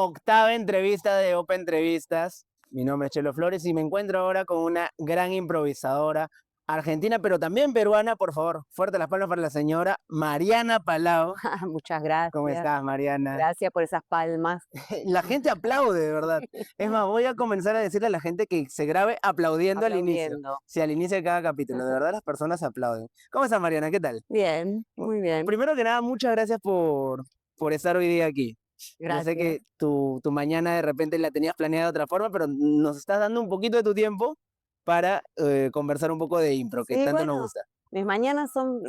octava entrevista de Open Entrevistas. Mi nombre es Chelo Flores y me encuentro ahora con una gran improvisadora argentina, pero también peruana. Por favor, fuerte las palmas para la señora Mariana Palau. Muchas ¿Cómo gracias. estás, Mariana? Gracias por esas palmas. La gente aplaude, de verdad. Es más, voy a comenzar a decirle a la gente que se grabe aplaudiendo al inicio. Aplaudiendo. Sí, al inicio de cada capítulo. De verdad, las personas aplauden. ¿Cómo estás, Mariana? ¿Qué tal? Bien, muy bien. Primero que nada, muchas gracias por estar hoy día aquí. Yo sé Gracias. que tu mañana de repente la tenías planeada de otra forma, pero nos estás dando un poquito de tu tiempo para conversar un poco de impro, que Sí, tanto nos bueno, gusta. mis mañanas son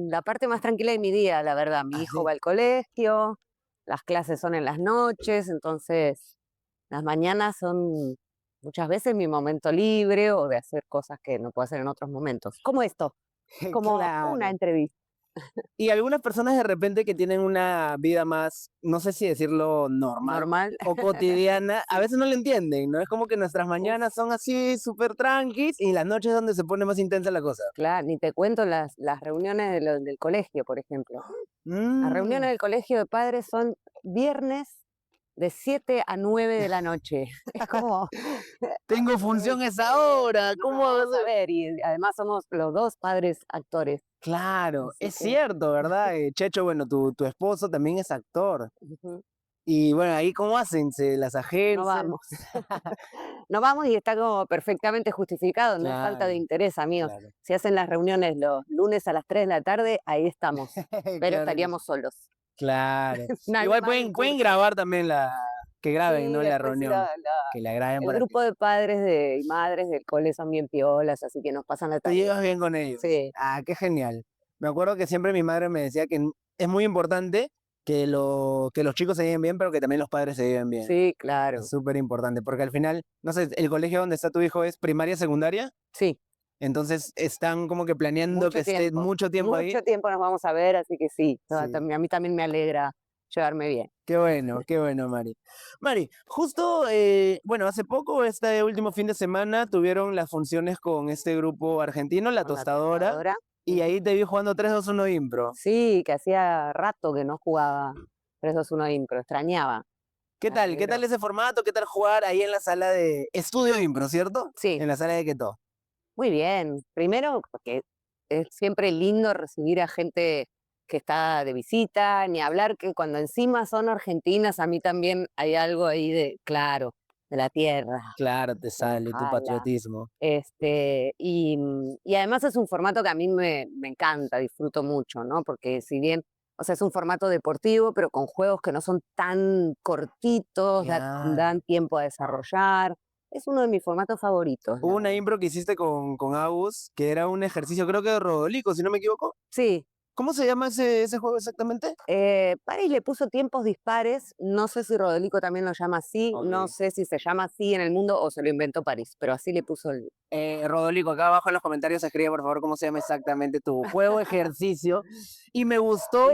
la parte más tranquila de mi día, la verdad. Mi hijo Así. va al colegio, las clases son en las noches, entonces las mañanas son muchas veces mi momento libre o de hacer cosas que no puedo hacer en otros momentos. Como esto, como una Claro. entrevista. Y algunas personas de repente que tienen una vida más, no sé si decirlo normal Normal. o cotidiana, a Sí. veces no lo entienden, ¿no? Es como que nuestras Uf, mañanas son así súper tranquis y las noches es donde se pone más intensa la cosa. claro, ni te cuento las reuniones del colegio, por ejemplo. Las Mm, reuniones del colegio de padres son viernes de 7 a 9 de la noche. Es como, tengo función a esa hora, no nos ¿cómo vas vamos a a...? ver y además somos los dos padres actores. Claro, Así es que, cierto, ¿verdad? Checho, bueno, tu esposo también es actor. ujú, Y bueno, ahí cómo hacen, se las no agencias. vamos. No vamos y está como perfectamente justificado, no es falta de Claro, interés, amigos. claro. Si hacen las reuniones los lunes a las 3 de la tarde, ahí estamos, pero Claro que sí. estaríamos solos. Claro. Nadie Igual más del pueden curso. grabar también que graben, Sí, ¿no? La después reunión. Que la graben el para que grupo de padres y madres del cole son bien piolas, así que nos pasan la te tarea. llevas bien con ellos. Sí, Ah, qué genial. Me acuerdo que siempre mi madre me decía que es muy importante que los chicos se lleven bien, pero que también los padres se lleven bien. sí, Es claro. súper importante, porque al final, no sé, el colegio donde está tu hijo es primaria, secundaria, Sí, entonces están como que planeando que esté mucho tiempo ahí. mucho tiempo nos vamos a ver, así que sí, Sí. a mí también me alegra llevarme bien. Qué bueno, Mari. Mari, justo, bueno, hace poco, este último fin de semana, tuvieron las funciones con este grupo argentino, La Con la Tostadora, tostadora. y ahí Ujú. te vi jugando 3-2-1 Impro. Sí, que hacía rato que no jugaba 3-2-1 Impro, extrañaba, ¿Qué me tal? ¿Qué tal alegro. ese formato? ¿Qué tal jugar ahí en la sala de estudio Impro, cierto? Sí, En la sala de Queto. muy bien. Primero, porque es siempre lindo recibir a gente que está de visita, ni hablar que cuando encima son argentinas, a mí también hay algo ahí de, claro, de la tierra, Claro, te que me sale tu jala. patriotismo. Y además es un formato que a mí me encanta, disfruto mucho, ¿no? Porque si bien, o sea, es un formato deportivo, pero con juegos que no son tan cortitos, Claro. dan tiempo a desarrollar. Es uno de mis formatos favoritos, Hubo la una verdad. Impro que hiciste con Agus, que era un ejercicio, creo que de Rodolico, si no me equivoco. Sí, ¿Cómo se llama ese juego exactamente? Paris le puso tiempos dispares, no sé si Rodolico también lo llama así, no Ok. sé si se llama así en el mundo o se lo inventó París, pero así le puso el... Rodolico, acá abajo en los comentarios escribe por favor cómo se llama exactamente tu juego, ejercicio. Y me gustó,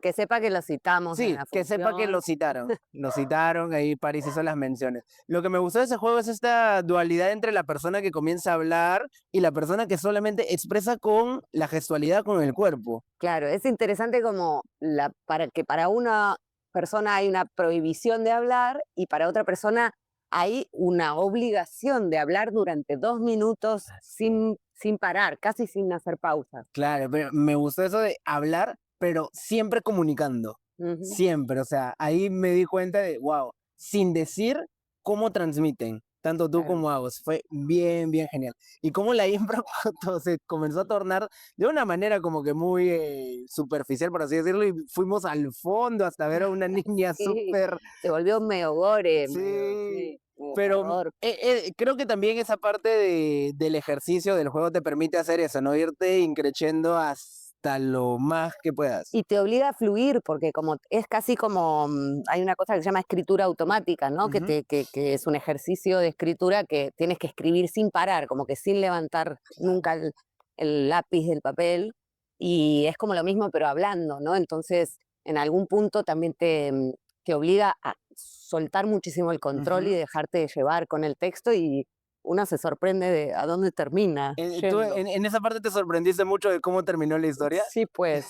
Que sepa que lo citamos en sí, la que sepa que función. lo citaron, ahí París hizo las menciones. Lo que me gustó de ese juego es esta dualidad entre la persona que comienza a hablar y la persona que solamente expresa con la gestualidad con el cuerpo. Claro, es interesante como para una persona hay una prohibición de hablar y para otra persona hay una obligación de hablar durante 2 minutos Así. sin parar, casi sin hacer pausas. Claro, pero me gustó eso de hablar, pero siempre comunicando. Ujú. Siempre, o sea, ahí me di cuenta de, wow, sin decir cómo transmiten, tanto tú Claro. como Agos. Fue bien, bien genial. Y cómo la impro cuando se comenzó a tornar de una manera como que muy superficial, por así decirlo, y fuimos al fondo hasta ver a una niña Sí, súper, se volvió medio gore, medio, sí, sí, medio pero terror. creo que también esa parte del ejercicio del juego te permite hacer eso, ¿no? Irte increciendo hasta lo más que puedas. Y te obliga a fluir, porque como es casi como, hay una cosa que se llama escritura automática, ¿no? Ujú. Que es un ejercicio de escritura que tienes que escribir sin parar, como que sin levantar nunca el lápiz del papel. Y es como lo mismo, pero hablando, ¿no? Entonces, en algún punto también te obliga a soltar muchísimo el control y Ujú. dejarte llevar con el texto y uno se sorprende de a dónde termina ¿Tú yendo. en esa parte te sorprendiste mucho de cómo terminó la historia? Sí, pues.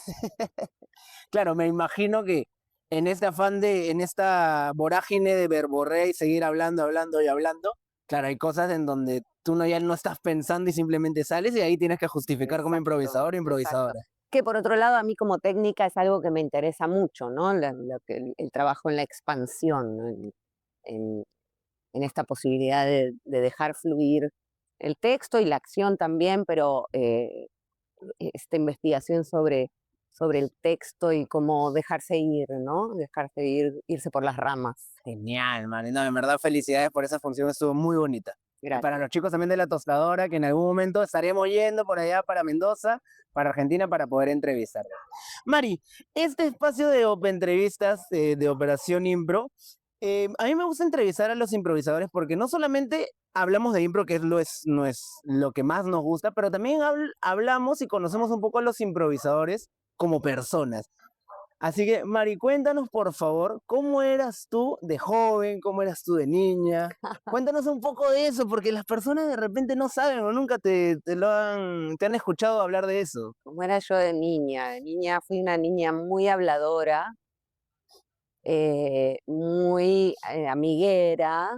Claro, me imagino que en este afán en esta vorágine de verborrea y seguir hablando, hablando y hablando, claro, hay cosas en donde tú ya no estás pensando y simplemente sales y ahí tienes que justificar como Exacto, improvisador o exacto. improvisadora. Que por otro lado, a mí como técnica es algo que me interesa mucho, ¿no? El trabajo en la expansión, ¿no? En, en esta posibilidad de dejar fluir el texto y la acción también, pero esta investigación sobre el texto y cómo dejarse ir, ¿no? Dejarse ir, irse por las ramas. Genial, man. No, en verdad, felicidades por esa función, estuvo muy bonita. Y para Gracias. los chicos también de La Tostadora, que en algún momento estaremos yendo por allá para Mendoza, para Argentina, para poder entrevistar. Mari, este espacio de entrevistas de Operación Impro, a mí me gusta entrevistar a los improvisadores porque no solamente hablamos de impro, que no es lo que más nos gusta, pero también hablamos y conocemos un poco a los improvisadores como personas. Así que, Mari, cuéntanos, por favor, ¿cómo eras tú de joven? ¿Cómo eras tú de niña? Cuéntanos un poco de eso, porque las personas de repente no saben o nunca te han escuchado hablar de eso. ¿Cómo era yo de niña? De niña fui una niña muy habladora, muy amiguera,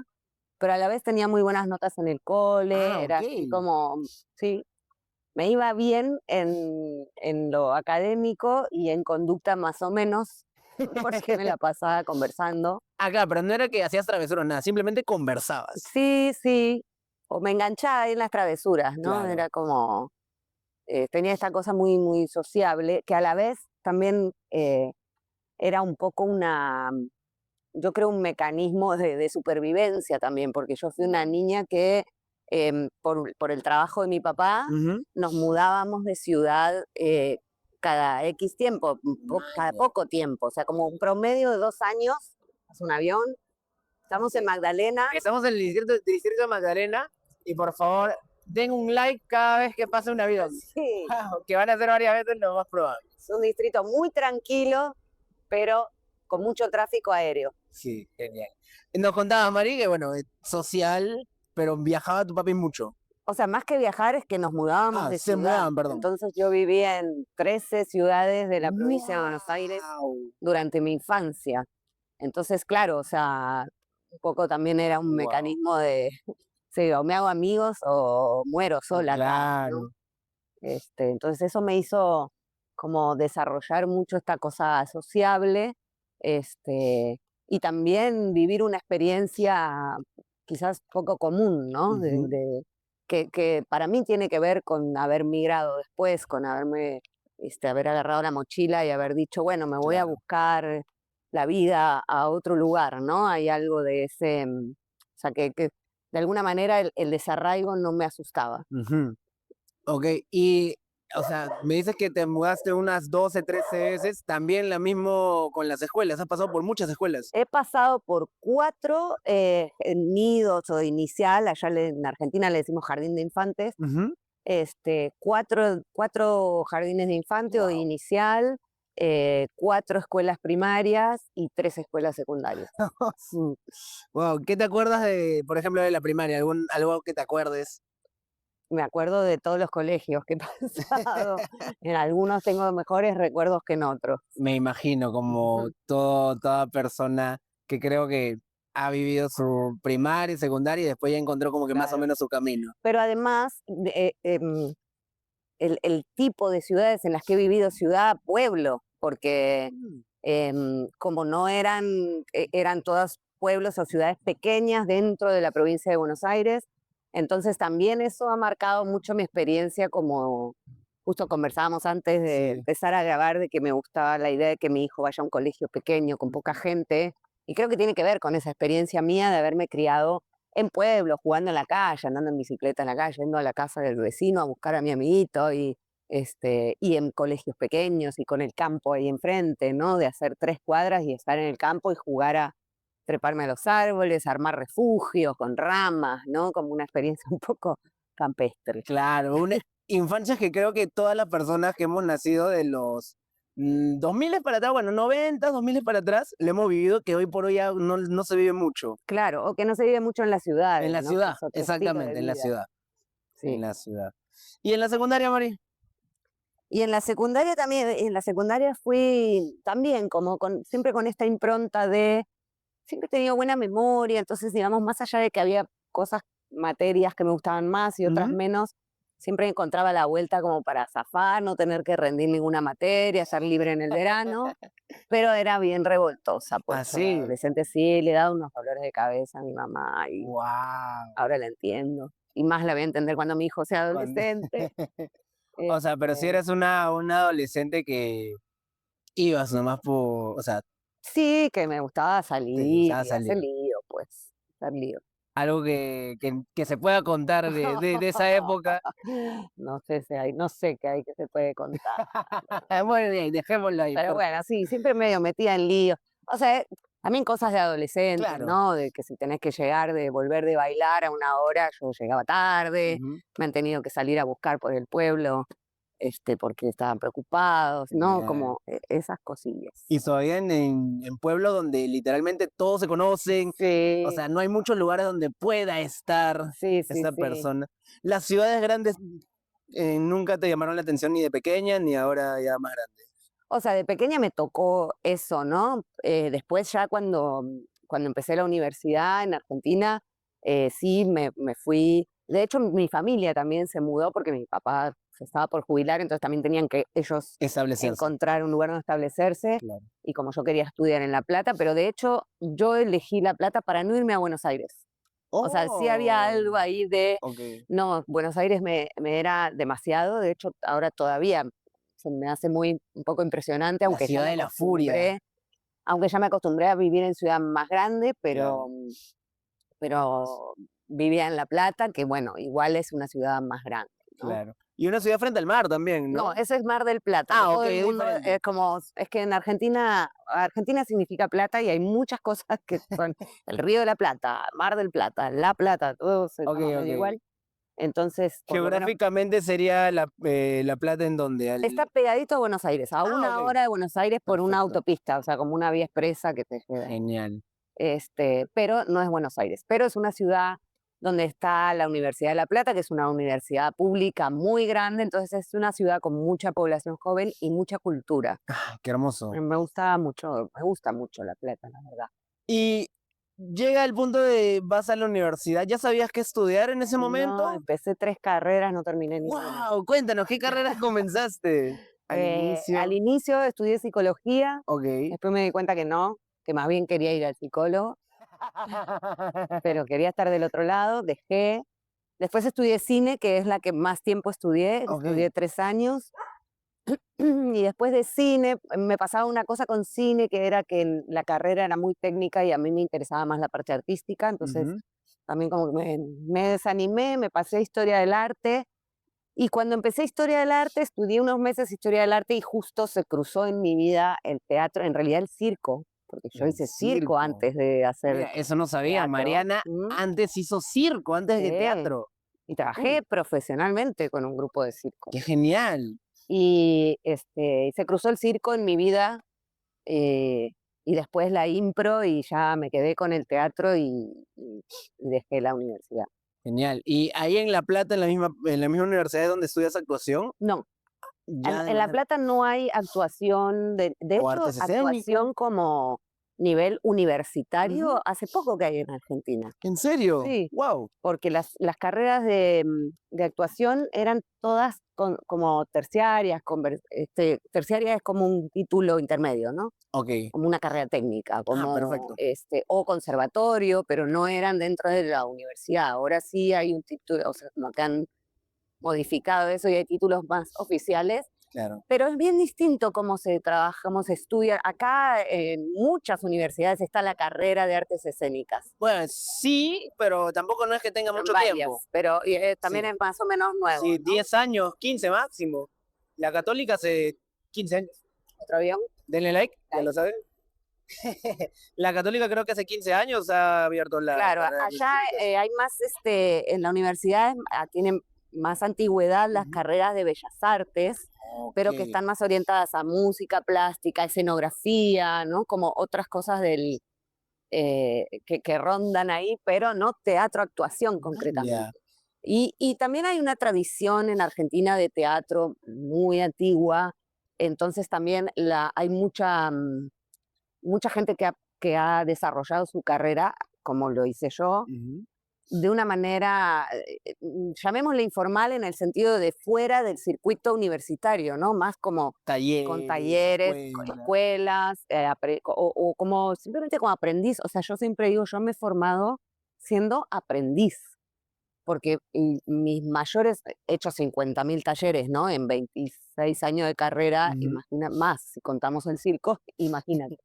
pero a la vez tenía muy buenas notas en el Ah, cole, era ok. así como, sí, me iba bien en lo académico y en conducta más o menos, porque me la pasaba conversando. Ah, claro, pero no era que hacías travesuras, nada, simplemente conversabas. Sí, sí, o me enganchaba ahí en las travesuras, ¿no? Claro. Era como, tenía esta cosa muy, muy sociable, que a la vez también era un poco yo creo un mecanismo de supervivencia también, porque yo fui una niña que por el trabajo de mi papá Ujú. nos mudábamos de ciudad cada X tiempo, cada Maña. poco tiempo, o sea, como un promedio de 2 años, es un avión, estamos en Magdalena. Estamos en el distrito de Magdalena y por favor, den un like cada vez que pase un avión, Sí, que van a ser varias veces lo más probable. es un distrito muy tranquilo, pero con mucho tráfico aéreo. Sí, genial. Nos contaba Mari que, bueno, social, pero viajaba tu papi mucho. O sea, más que viajar es que nos mudábamos Ah, de se ciudad. mudaban, perdón. Entonces yo vivía en 13 ciudades de la provincia de Buenos Aires Wow. durante mi infancia. Entonces, claro, o sea, un poco también era un Wow. mecanismo de, sí, o me hago amigos o muero sola acá, ¿no? Claro. Entonces eso me hizo como desarrollar mucho esta cosa sociable, este, y también vivir una experiencia quizás poco común, ¿no? Ujú. Que para mí tiene que ver con haber migrado después, con haber agarrado la mochila y haber dicho, bueno, me voy a Claro. buscar la vida a otro lugar, ¿no? Hay algo de ese, o sea, que de alguna manera el desarraigo no me asustaba. Ujú. Ok, y, o sea, me dices que te mudaste unas 12, 13 veces, también la mismo con las escuelas, has pasado por muchas escuelas. He pasado por 4 nidos o inicial, allá en Argentina le decimos jardín de infantes, Ujú. 4 jardines de infante o de Wow. inicial, 4 escuelas primarias y 3 escuelas secundarias. Wow, ¿qué te acuerdas de, por ejemplo, de la primaria? Algo que te acuerdes? Me acuerdo de todos los colegios que he pasado. En algunos tengo mejores recuerdos que en otros. Me imagino como toda persona que creo que ha vivido su primaria y secundaria y después ya encontró como que más o Claro. menos su camino. Pero además, el tipo de ciudades en las que he vivido, ciudad, pueblo, porque Mm. como no eran todas pueblos o ciudades pequeñas dentro de la provincia de Buenos Aires, entonces también eso ha marcado mucho mi experiencia como, justo conversábamos antes de Sí, empezar a grabar, de que me gustaba la idea de que mi hijo vaya a un colegio pequeño, con poca gente, y creo que tiene que ver con esa experiencia mía de haberme criado en pueblos, jugando en la calle, andando en bicicleta en la calle, yendo a la casa del vecino a buscar a mi amiguito y en colegios pequeños y con el campo ahí enfrente, ¿no? De hacer 3 cuadras y estar en el campo y jugar a treparme a los árboles, armar refugios con ramas, ¿no? Como una experiencia un poco campestre. claro, una infancia que creo que todas las personas que hemos nacido de los 2000 para atrás, bueno, 90, 2000 para atrás, le hemos vivido que hoy por hoy ya no se vive mucho. Claro, o que no se vive mucho en las En ciudades, la ¿no? Que ciudad, es otro estilo de exactamente, en la vida. ciudad, en Sí. la ciudad. ¿Y en la secundaria, Mari? Y en la secundaria también, en la secundaria fui también como siempre con esta impronta de, siempre he tenido buena memoria, entonces digamos, más allá de que había cosas, materias que me gustaban más y otras Ujú. menos, siempre encontraba la vuelta como para zafar, no tener que rendir ninguna materia, ser libre en el verano, pero era bien revoltosa, pues yo de Así. adolescente sí le he dado unos dolores de cabeza a mi mamá y Wow. ahora la entiendo. Y más la voy a entender cuando mi hijo sea adolescente. O sea, pero si Este, eres una adolescente que ibas nomás por, o sea, sí, que me gustaba te salir gustaba y hacer salir. lío, pues, hacer lío. Algo que se pueda contar de esa época. No sé qué hay que se puede contar. Muy bien, dejémoslo ahí. Pero bueno, sí, siempre medio metida en lío. O sea, también cosas de adolescentes, Claro. ¿no? De que si tenés que llegar, de volver de bailar a una hora, yo llegaba tarde, Ujú. me han tenido que salir a buscar por el pueblo, porque estaban preocupados, ¿no? Genial. Como esas cosillas. Y todavía en pueblos donde literalmente todos se conocen, o Sí, sea, no hay muchos lugares donde pueda estar sí, sí, esa sí. persona. Las ciudades grandes nunca te llamaron la atención ni de pequeña ni ahora ya más grande. O sea, de pequeña me tocó eso, ¿no? Después ya cuando empecé la universidad en Argentina, sí me fui. De hecho, mi familia también se mudó porque mi papá se estaba por jubilar, entonces también tenían que ellos Establecerse. encontrar un lugar donde establecerse. Claro. Y como yo quería estudiar en La Plata, pero de hecho yo elegí La Plata para no irme a Buenos Aires. O sea, sí había algo Oh, ahí de, ok. no, Buenos Aires me era demasiado, de hecho ahora todavía se me hace un poco impresionante, La ciudad de la furia. aunque ya me acostumbré a vivir en ciudad más grande, Claro, pero vivía en La Plata, que bueno, igual es una ciudad más grande, ¿no? claro. Y una ciudad frente al mar también, No, ¿no? ese es Mar del Plata, que Ah, ok, todo el es mundo diferente. es como, es que en Argentina significa plata y hay muchas cosas que son el Río de la Plata, Mar del Plata, La Plata, todo se Ok, llama medio ok. igual. Entonces, por lo menos Geográficamente sería la Plata en donde. está pegadito a Buenos Aires, a Ah, ok. una hora de Buenos Aires por una Perfecto. autopista, o sea, como una vía expresa que te lleva. Genial. Pero no es Buenos Aires, pero es una ciudad donde está la Universidad de La Plata, que es una universidad pública muy grande, entonces es una ciudad con mucha población joven y mucha cultura. Ah, qué hermoso. Me gusta mucho La Plata, la verdad. Y llega el punto de vas a la universidad. ¿Ya sabías qué estudiar en ese No, momento? empecé 3 carreras, no terminé ninguna. ¡Wow! Cuéntanos, ¿qué carreras comenzaste al Al inicio? inicio estudié psicología, Ok. después me di cuenta que no, que más bien quería ir al psicólogo, pero quería estar del otro lado, dejé. Después estudié cine, que es la que más tiempo estudié, Ok. estudié 3 años. Y después de cine, me pasaba una cosa con cine, que era que la carrera era muy técnica y a mí me interesaba más la parte artística, entonces Ujú. también como que me desanimé, me pasé a historia del arte. Y cuando empecé historia del arte, estudié unos meses historia del arte y justo se cruzó en mi vida el teatro, en realidad el circo, porque yo El hice circo circo. antes de hacer Mira, eso no sabía. teatro. Mariana antes hizo circo, antes que Sí. teatro. Y Qué trabajé cool. profesionalmente con un grupo de circo. Qué genial. Y se cruzó el circo en mi vida, eh, y después la impro, y ya me quedé con el teatro y dejé la universidad. Genial. Y ahí en La Plata, en la misma universidad donde estudias actuación, No, ya de En La manera. Plata no hay actuación, de O hecho, artes escénicas. actuación como nivel universitario, Ujú. hace poco que hay en Argentina. ¿En serio? Sí, Wow. porque las carreras de actuación eran todas como terciarias, terciaria es como un título intermedio, ¿no? Ok. Como una carrera técnica, Ah, como perfecto. o conservatorio, pero no eran dentro de la universidad. Ahora sí hay un título, o sea, como que han modificado eso y hay títulos más oficiales, Claro. pero es bien distinto cómo se trabaja, cómo se estudia. Acá en muchas universidades está la carrera de artes escénicas, Bueno, sí, pero tampoco no es que tenga en mucho tiempo. varias, pero también Sí. es más o menos nuevo, Sí, ¿no? 10 años, 15 máximo. La católica hace 15 años. Otro avión. Denle like, ya Ahí. lo saben. La católica creo que hace 15 años ha abierto la Claro, carrera de artes allá escénicas. hay más, en la universidad tienen más antigüedad las Ujú. carreras de bellas artes, Ok, pero que están más orientadas a música, plástica, escenografía, ¿no? Como otras cosas que rondan ahí, pero no teatro, actuación ya. concretamente. Y también hay una tradición en Argentina de teatro muy antigua, entonces también hay mucha gente que ha desarrollado su carrera, como lo hice yo, Ujú. de una manera, llamémosle informal en el sentido de fuera del circuito universitario, ¿no? Más como con Talleres, talleres, escuelas. escuelas, o como simplemente como aprendiz. O sea, yo siempre digo, yo me he formado siendo aprendiz, porque mis mayores, he hecho 50.000 talleres, ¿no? En 26 años de carrera, Ujú. imagina, más si contamos el circo, imagínate.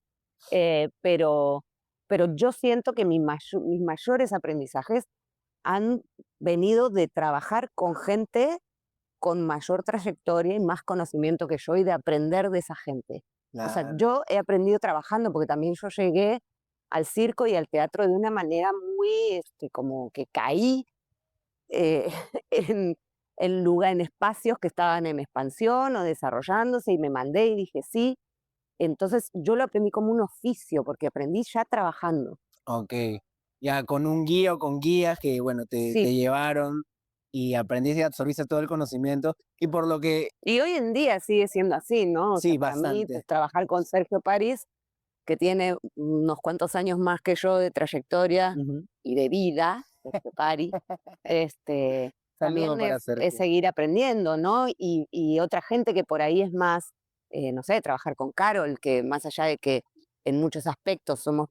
Eh, pero, pero yo siento que mis mayores aprendizajes han venido de trabajar con gente con mayor trayectoria y más conocimiento que yo y de aprender de esa gente. O sea, Claro. yo he aprendido trabajando porque también yo llegué al circo y al teatro de una manera muy, como que caí eh, en, en espacios que estaban en expansión o desarrollándose y me mandé y dije sí. Entonces yo lo aprendí como un oficio porque aprendí ya trabajando. Ok. Ya con un guía o con guías que, bueno, Sí. te llevaron y aprendiste y absorbiste todo el conocimiento. Y por lo que, Y hoy en día sigue siendo así, ¿no? O sea, sí, para mí, bastante. trabajar con Sergio París, que tiene unos cuantos años más que yo de trayectoria Ujú. y de vida, Sergio París, Saludo también para es Sergio. seguir aprendiendo, ¿no? Y otra gente que por ahí es más, no sé, trabajar con Carol, que más allá de que en muchos aspectos somos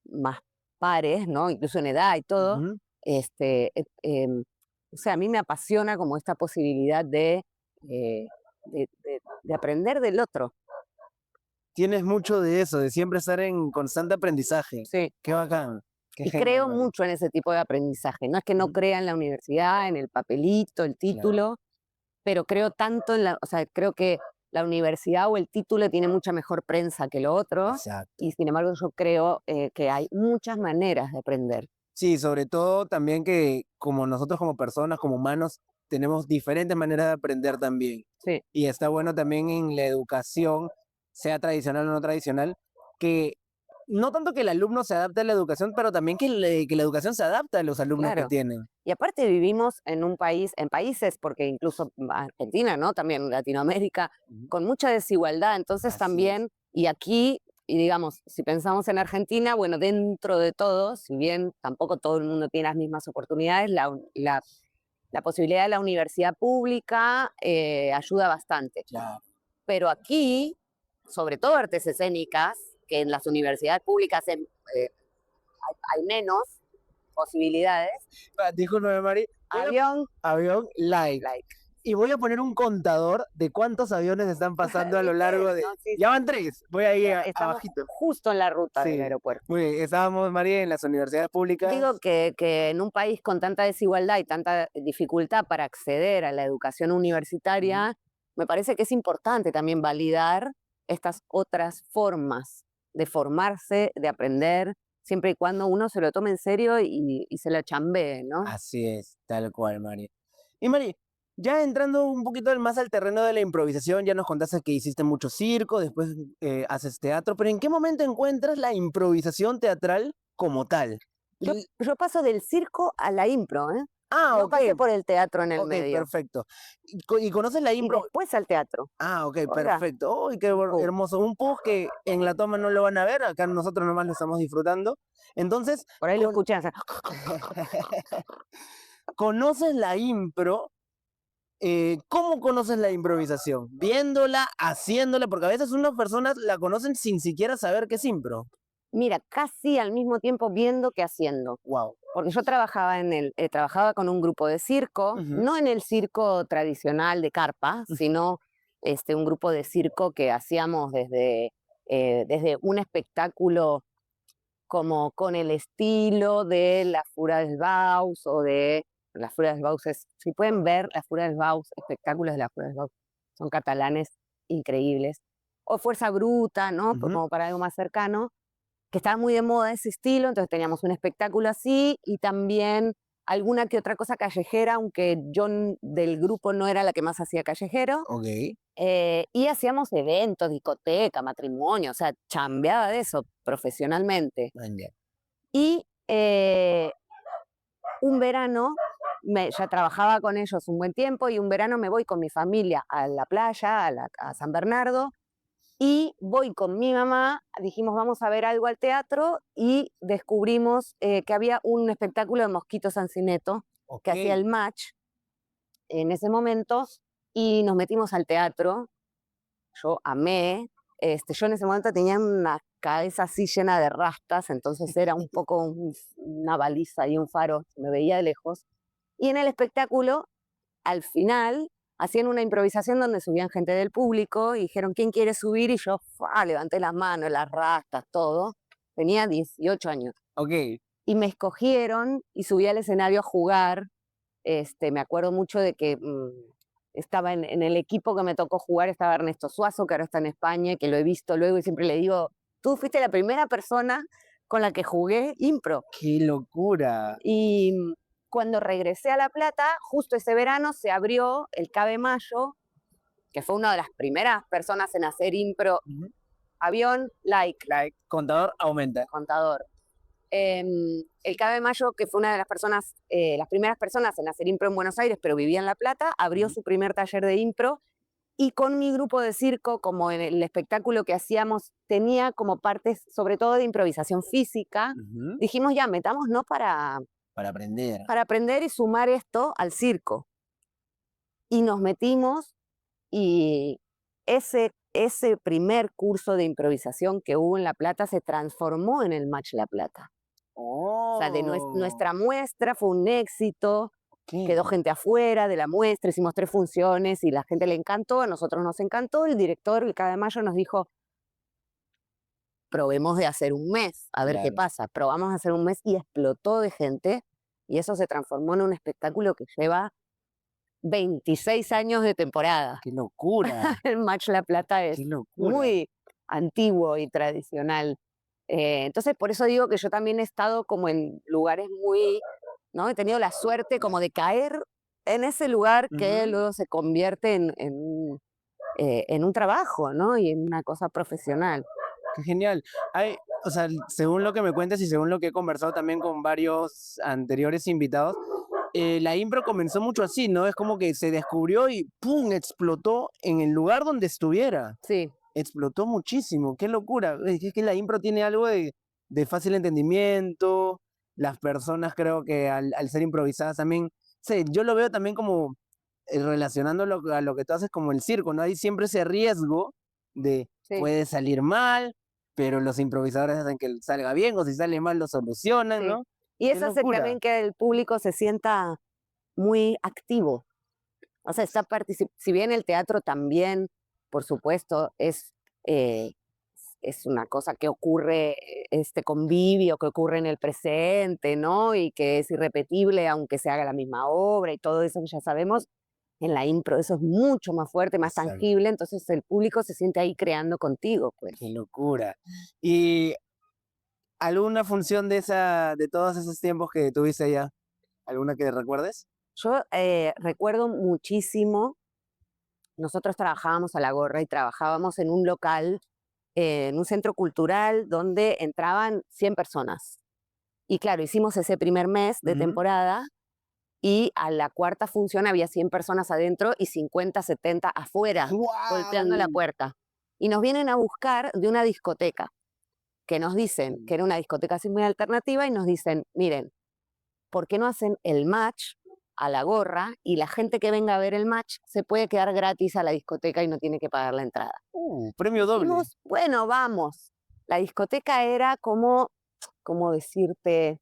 más pares, ¿no? Incluso en edad y todo, Ujú. este, eh, em, o sea, a mí me apasiona como esta posibilidad eh, de aprender del otro. Tienes mucho de eso, de siempre estar en constante aprendizaje. Sí. Qué bacán. Qué Y genial, creo Mari. mucho en ese tipo de aprendizaje. No es que no Ujú. crea en la universidad, en el papelito, el Claro. título, pero creo tanto o sea, creo que la universidad o el título tiene mucha mejor prensa que lo otro, Exacto. y sin embargo yo creo que hay muchas maneras de aprender. Sí, sobre todo también que como nosotros como personas, como humanos, tenemos diferentes maneras de aprender también. Sí, Y está bueno también en la educación, sea tradicional o no tradicional, que no tanto que el alumno se adapte a la educación, pero también que la educación se adapte a los alumnos que claro. tienen. Y aparte vivimos en un país, en países, porque incluso Argentina, ¿no? También Latinoamérica, Ujú. con mucha desigualdad. Entonces Así es. también, y aquí, y digamos, si pensamos en Argentina, bueno, dentro de todo, si bien tampoco todo el mundo tiene las mismas oportunidades, la posibilidad de la universidad pública ayuda bastante. Claro. Pero aquí, sobre todo artes escénicas, que en las universidades públicas hay menos posibilidades, Discúlpame, Mari. Voy avión, a avión like. like. Y voy a poner un contador de cuántos aviones están pasando a lo ¿Viste? largo de... No, sí, Ya van tres. Voy ahí estamos abajito. justo en la ruta del Sí. aeropuerto. Muy bien. Estábamos, María, en las universidades Digo públicas. que en un país con tanta desigualdad y tanta dificultad para acceder a la educación Ujú. universitaria, me parece que es importante también validar estas otras formas de formarse, de aprender, siempre y cuando uno se lo tome en serio y se la chambee, ¿no? Así es, tal cual, Mari. Y Mari, ya entrando un poquito más al terreno de la improvisación, ya nos contaste que hiciste mucho circo, después haces teatro, pero ¿en qué momento encuentras la improvisación teatral como tal? Yo, L- yo paso del circo a la impro, ¿eh? Ah, No ok, pasé por el teatro en el ok, medio. perfecto. ¿Y conoces la Y impro? después al teatro. Ah, ok, Hola. perfecto. ¡Uy, qué Pum. hermoso! Un post que en la toma no lo van a ver, acá nosotros nomás lo estamos disfrutando. Entonces, Por ahí lo escuché hacer. ¿conoces la impro? ¿Cómo conoces la improvisación? Viéndola, haciéndola, porque a veces unas personas la conocen sin siquiera saber qué es impro. Mira, casi al mismo tiempo viendo que haciendo. Wow. Porque yo trabajaba con un grupo de circo, no en el circo tradicional de carpa, sino un grupo de circo que hacíamos desde un espectáculo como con el estilo de La Fura del Baus o de La Fura del Baus. Si pueden ver La Fura del Baus, espectáculos de La Fura del Baus, son catalanes increíbles. O Fuerza Bruta, ¿no? Como para algo más cercano, que estaba muy de moda ese estilo, entonces teníamos un espectáculo así y también alguna que otra cosa callejera, aunque yo del grupo no era la que más hacía callejero, Ok. y hacíamos eventos, discoteca, matrimonio, o sea, chambeaba de eso profesionalmente. Ah, ya. Y un verano ya trabajaba con ellos un buen tiempo y un verano me voy con mi familia a la playa, a San Bernardo, y voy con mi mamá, dijimos vamos a ver algo al teatro y descubrimos que había un espectáculo de Mosquito Sancineto que hacía el match en ese momento y nos metimos al teatro. Yo amé, yo en ese momento tenía una cabeza así llena de rastas, entonces era un poco una baliza y un faro, me veía de lejos. Y en el espectáculo, al final, hacían una improvisación donde subían gente del público y dijeron, ¿quién quiere subir? Y yo levanté las manos, las rastas, todo. Tenía 18 años. Ok. Y me escogieron y subí al escenario a jugar. Me acuerdo mucho de que estaba en el equipo que me tocó jugar, estaba Ernesto Suazo, que ahora está en España, que lo he visto luego y siempre le digo, tú fuiste la primera persona con la que jugué impro. ¡Qué locura! Y cuando regresé a La Plata, justo ese verano se abrió el Cabe Mayo, que fue una de las primeras personas en hacer impro. Avión, like. Contador aumenta. Contador. El Cabe Mayo, que fue una de las personas, las primeras personas en hacer impro en Buenos Aires, pero vivía en La Plata, abrió su primer taller de impro y con mi grupo de circo, como en el espectáculo que hacíamos, tenía como partes, sobre todo de improvisación física, dijimos ya, metámonos para aprender. Para aprender y sumar esto al circo. Y nos metimos y ese primer curso de improvisación que hubo en La Plata se transformó en el Match La Plata. O sea, nuestra muestra fue un éxito, quedó gente afuera de la muestra, hicimos 3 funciones y la gente le encantó, a nosotros nos encantó, el director, el Cabe Mayo, nos dijo, probemos de hacer un mes, a ver qué pasa. Probamos a hacer un mes y explotó de gente y eso se transformó en un espectáculo que lleva 26 años de temporada. ¡Qué locura! El Match La Plata es muy antiguo y tradicional. Entonces, por eso digo que yo también he estado como en lugares muy, ¿no? He tenido la suerte como de caer en ese lugar que luego se convierte en un trabajo, ¿no? Y en una cosa profesional. ¡Qué genial! O sea, según lo que me cuentas y según lo que he conversado también con varios anteriores invitados, la impro comenzó mucho así, ¿no? Es como que se descubrió y ¡pum! Explotó en el lugar donde estuviera. Sí. Explotó muchísimo, qué locura. Es que la impro tiene algo de fácil entendimiento, las personas creo que al ser improvisadas también, sí, yo lo veo también como relacionándolo a lo que tú haces como el circo, ¿no? Hay siempre ese riesgo de puede salir mal, pero los improvisadores hacen que salga bien, o si sale mal lo solucionan, ¿no? Y eso hace también que el público se sienta muy activo. O sea, si bien el teatro también, por supuesto, es una cosa que ocurre, este convivio que ocurre en el presente, ¿no? Y que es irrepetible aunque se haga la misma obra y todo eso que ya sabemos, en la impro eso es mucho más fuerte, más tangible, entonces el público se siente ahí creando contigo, pues. ¡Qué locura! Y ¿alguna función de todos esos tiempos que tuviste allá? ¿Alguna que recuerdes? Yo recuerdo muchísimo, nosotros trabajábamos a la gorra y trabajábamos en un local, en un centro cultural donde entraban 100 personas. Y claro, hicimos ese primer mes de temporada y a la cuarta función había 100 personas adentro y 50, 70 afuera, golpeando la puerta. Y nos vienen a buscar de una discoteca, que nos dicen que era una discoteca así muy alternativa y nos dicen, miren, ¿por qué no hacen el match a la gorra y la gente que venga a ver el match se puede quedar gratis a la discoteca y no tiene que pagar la entrada? Premio doble. Dijimos, bueno, vamos. La discoteca era como decirte,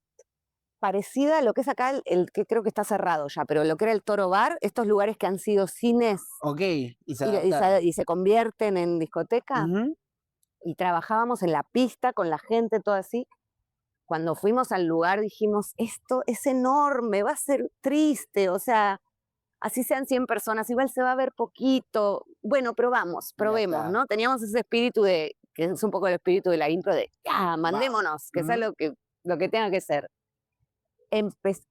parecida a lo que es acá el que creo que está cerrado ya, pero lo que era el Toro Bar, estos lugares que han sido cines Ok, y se y se convierten en discoteca. Y trabajábamos en la pista con la gente, todo así. Cuando fuimos al lugar dijimos, esto es enorme, va a ser triste, o sea, así sean 100 personas, igual se va a ver poquito. Bueno, pero vamos, probemos, ¿no? Teníamos ese espíritu que es un poco el espíritu de la intro de, ya, mandémonos, que sea lo que tenga que ser.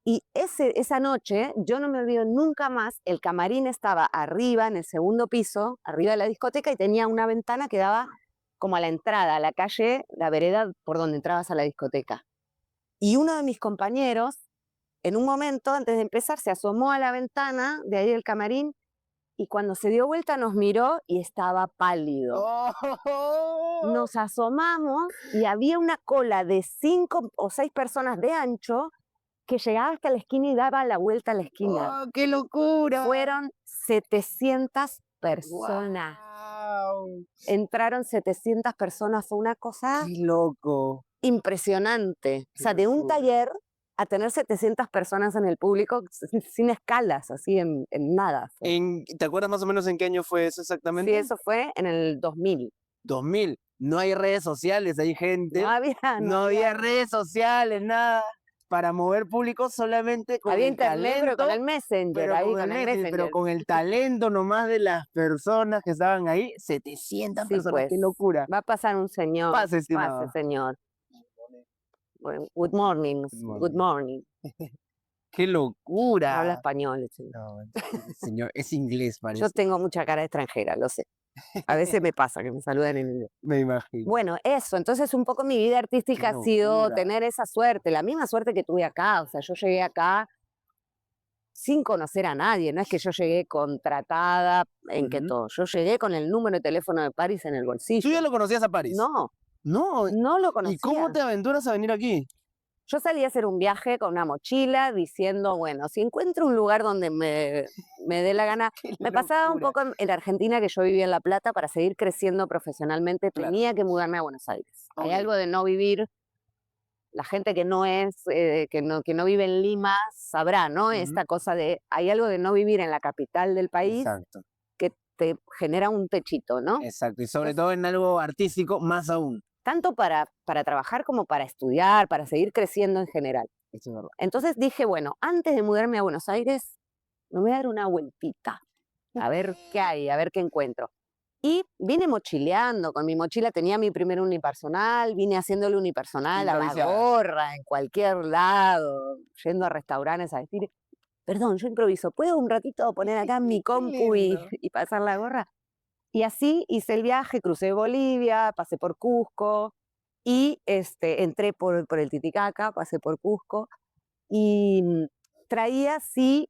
Y esa noche, yo no me olvido nunca más, el camarín estaba arriba, en el segundo piso, arriba de la discoteca, y tenía una ventana que daba como a la entrada, a la calle, la vereda por donde entrabas a la discoteca. Y uno de mis compañeros en un momento, antes de empezar, se asomó a la ventana de ahí del camarín y cuando se dio vuelta nos miró y estaba pálido. ¡Oh! Nos asomamos y había una cola de 5 o 6 personas de ancho que llegaba hasta la esquina y daba la vuelta a la esquina. ¡Oh, qué locura! Fueron 700 personas. ¡Guau! Entraron 700 personas, fue una cosa ¡Qué loco! impresionante. O Qué sea, de un locura. taller a tener 700 personas en el público sin escalas, así en nada. Fue. ¿Te acuerdas más o menos en qué año fue eso Sí, exactamente? eso fue en el 2000. 2000. No hay redes sociales, hay gente. No había, No había redes sociales, nada. Para mover público solamente con había el internet, pero con talento, el Messenger, pero ahí con el con el Messenger, pero Messenger. con el talento nomás de las personas que estaban ahí. 700 Sí, personas, qué pues, locura. va a pasar un señor. Pase, Pase, estimado. señor. Bueno, good morning, good morning. Qué Habla locura. español el señor. No, señor, es inglés, Yo parece. tengo mucha cara de extranjera, lo sé. A veces me pasa que me saludan en inglés. Me imagino. Bueno, eso, entonces un poco mi vida artística Qué ha sido locura. tener esa suerte, la misma suerte que tuve acá. O sea, yo llegué acá sin conocer a nadie, no es que yo llegué contratada en que Ujú. todo. Yo llegué con el número de teléfono de Paris en el ¿Tú bolsillo. ya lo conocías a París? No, No. no lo ¿Y cómo conocía. te aventuras a venir aquí? Yo salí a hacer un viaje con una mochila diciendo, bueno, si encuentro un lugar donde me dé la gana. Qué Me pasaba un locura. poco en Argentina, que yo vivía en La Plata, para seguir creciendo profesionalmente, Claro. tenía que mudarme a Buenos Aires. Hay Ok. algo de no vivir, la gente que no es, que no vive en Lima sabrá, ¿no? Ujú. Esta cosa de, hay algo de no vivir en la capital del país Exacto, que te genera un techito, ¿no? exacto. Y sobre Entonces, todo en algo artístico, más aún. tanto para trabajar como para estudiar, para seguir creciendo en general. Eso es verdad. Entonces dije, bueno, antes de mudarme a Buenos Aires, me voy a dar una vueltita, a ver qué hay, a ver qué encuentro. Y vine mochileando, con mi mochila tenía mi primer unipersonal, vine haciéndole unipersonal a la Improvisada. gorra, en cualquier lado, yendo a restaurantes a decir, perdón, yo improviso, ¿puedo un ratito poner acá mi compu lindo. y pasar la gorra? Y así hice el viaje, crucé Bolivia, pasé por Cusco y entré por el Titicaca, pasé por Cusco y traía sí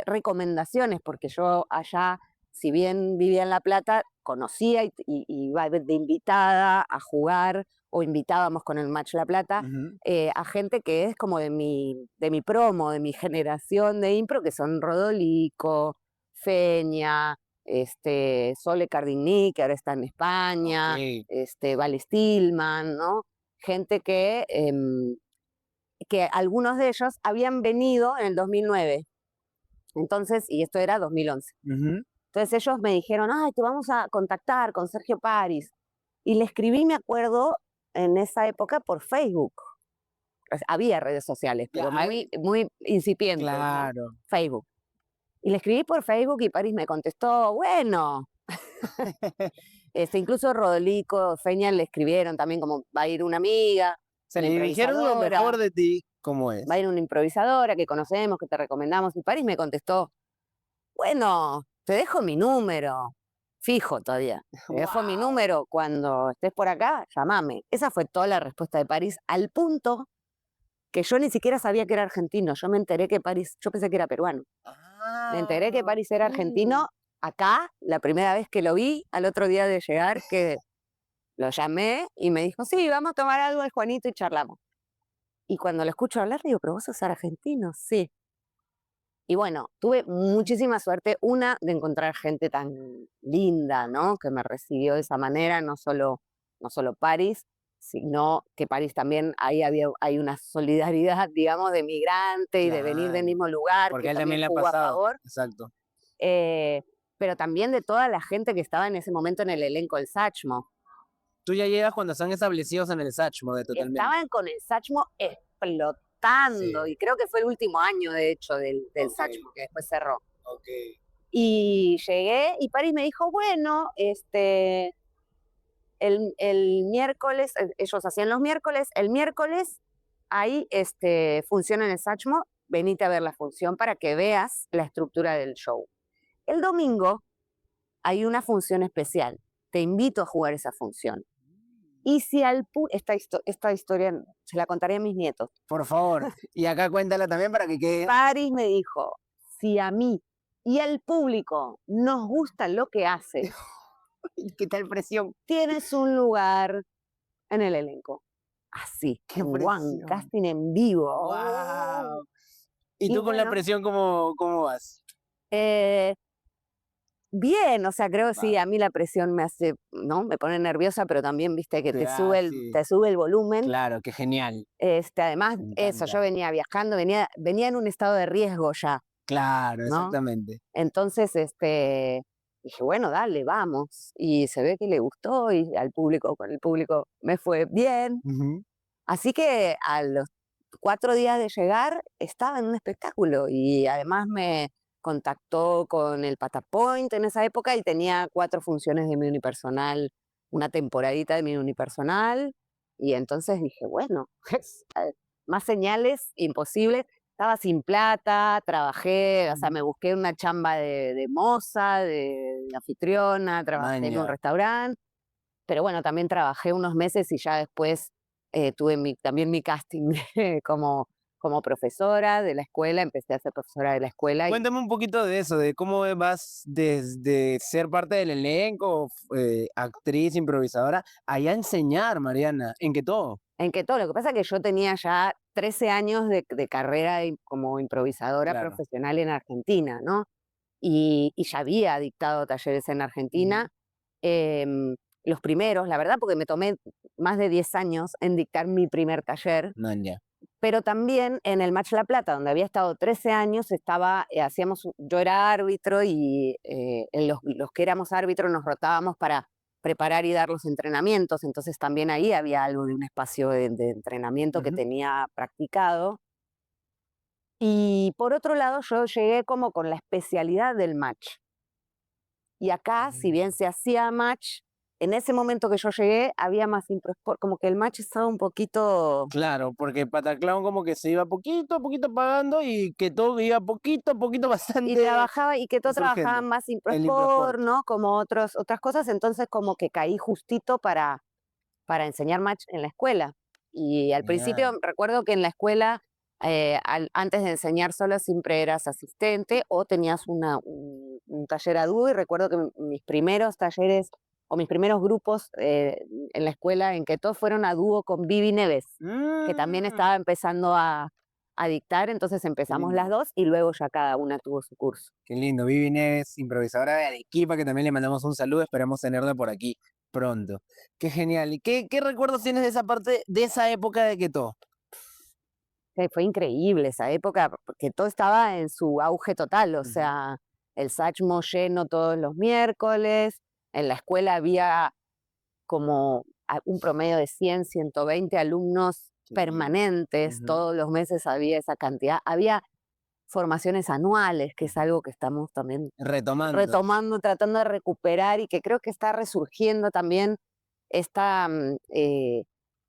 recomendaciones, porque yo allá, si bien vivía en La Plata, conocía y iba de invitada a jugar o invitábamos con el Match La Plata Ujú. a gente que es como de mi promo, de mi generación de impro, que son Rodolico, Feña, Sole Cardini, que ahora está en España, Ok. Vale Stillman, ¿no? Gente que algunos de ellos habían venido en el 2009. Entonces, y esto era 2011. Ujú. Entonces ellos me dijeron, ay, te vamos a contactar con Sergio Paris. Y le escribí, me acuerdo, en esa época por Facebook. Pues, había redes sociales, pero Ya, muy incipientes, ¿no? claro. Facebook. Y le escribí por Facebook y Paris me contestó, bueno. Incluso Rodolico, Feña le escribieron también como, va a ir una amiga, Se una le dijeron lo improvisadora, mejor de ti, ¿cómo va a es? ir una improvisadora que conocemos, que te recomendamos. Y Paris me contestó, bueno, te dejo mi número, fijo todavía. Te dejo mi Wow. número, cuando estés por acá, llámame. Esa fue toda la respuesta de París, al punto que yo ni siquiera sabía que era argentino. Yo me enteré que París, yo pensé que era peruano. Me enteré que París era argentino acá, la primera vez que lo vi, al otro día de llegar, que lo llamé y me dijo, sí, vamos a tomar algo al Juanito y charlamos. Y cuando lo escucho hablar, digo, pero vos sos argentino, sí. Y bueno, tuve muchísima suerte, una, de encontrar gente tan linda, ¿no? Que me recibió de esa manera, no solo París, sino que París también, ahí hay una solidaridad, digamos, de migrante y de venir del Claro. mismo lugar, Porque que a él también también le ha jugó a pasado. favor, Exacto. pero también de toda la gente que estaba en ese momento en el elenco del Sachmo. Tú ya llegas cuando están establecidos en el Sachmo, de totalmente. Estaban con el Sachmo explotando, Sí. y creo que fue el último año, de hecho, del Ok. Sachmo, que después cerró. Ok. Y llegué y Paris me dijo, bueno, el miércoles, ellos hacían los miércoles, el miércoles ahí funciona en el Sachmo, venite a ver la función para que veas la estructura del show. El domingo hay una función especial, te invito a jugar esa función. Y si esta historia se la contaré a mis nietos. Por favor. Y acá cuéntala también para que quede. Paris me dijo, si a mí y al público nos gusta lo que haces, ¿Qué tal presión? tienes un lugar en el elenco. Así, ¡Qué en One, presión! casting en vivo. ¡Wow! ¿Y Y tú con la bueno, presión cómo vas? eh, bien, o sea, creo que sí, Va, a mí la presión me hace, ¿no? Me pone nerviosa, pero también, viste, que sí. te sube el volumen. Claro, qué genial. Además, Me eso, yo encanta. venía viajando, venía en un estado de riesgo ya, Claro, ¿no? exactamente. Entonces, dije, bueno, dale, vamos. Y se ve que le gustó y con el público me fue bien. Ujú. Así que a los 4 días de llegar estaba en un espectáculo y además me contactó con el Patapoint en esa época y tenía 4 funciones de mi unipersonal, una temporadita de mi unipersonal. Y entonces dije, bueno, más señales imposibles. Estaba sin plata, trabajé, o sea, me Ujú. busqué una chamba de moza, de anfitriona, trabajé en un Manja. restaurante, pero bueno, también trabajé unos meses y ya después tuve también mi casting como, como profesora de la escuela, empecé a ser profesora de la escuela y Cuéntame un poquito de eso, de cómo vas desde ser parte del elenco, actriz, improvisadora, allá a enseñar, Mariana, en que todo. en que todo, lo que pasa es que yo tenía ya 13 años de carrera como improvisadora Claro. profesional en Argentina, ¿no? Y ya había dictado talleres en Ujú. Argentina, em, los primeros, la verdad, porque me tomé más de 10 años en dictar mi primer taller. Manja. Pero también en el Match La Plata, donde había estado 13 años, yo era árbitro y en los que éramos árbitros nos rotábamos para preparar y dar los entrenamientos, entonces también ahí había algo de un espacio de entrenamiento que Ujú. tenía practicado. Y por otro lado, yo llegué como con la especialidad del match. Y acá, si Mm. bien se hacía match, en ese momento que yo llegué había más improsport, como que el match estaba un poquito. Claro, porque Pataclown como que se iba poquito a poquito pagando y que todo iba poquito a poquito Y bastante trabajaba, y que todo trabajaba surgiendo. más El ImproSport, Improsport. ¿no? Como otras cosas, entonces como que caí justito para enseñar match en la escuela. Y al principio Genial. recuerdo que en la escuela, antes de enseñar solo, siempre eras asistente o tenías un taller a dúo, y recuerdo que mis primeros talleres o mis primeros grupos en la escuela en que todos fueron a dúo con Vivi Neves, que también Mm, estaba empezando a dictar, entonces qué empezamos las lindo. dos y luego ya cada una tuvo su curso. Qué lindo. Vivi Neves, improvisadora de Arequipa, que también le mandamos un saludo. Esperamos tenerla por aquí pronto. Qué genial. ¿Y qué recuerdos tienes de esa parte, de esa época de Queto? Fue increíble esa época, porque todo estaba en su auge total, o Ujú. sea, el Sachmo lleno todos los miércoles, en la escuela había como un promedio de 100, 120 alumnos Qué lindo. permanentes, Ujú. todos los meses había esa cantidad, había formaciones anuales, que es algo que estamos también Retomando. retomando, tratando de recuperar y que creo que está resurgiendo también esta,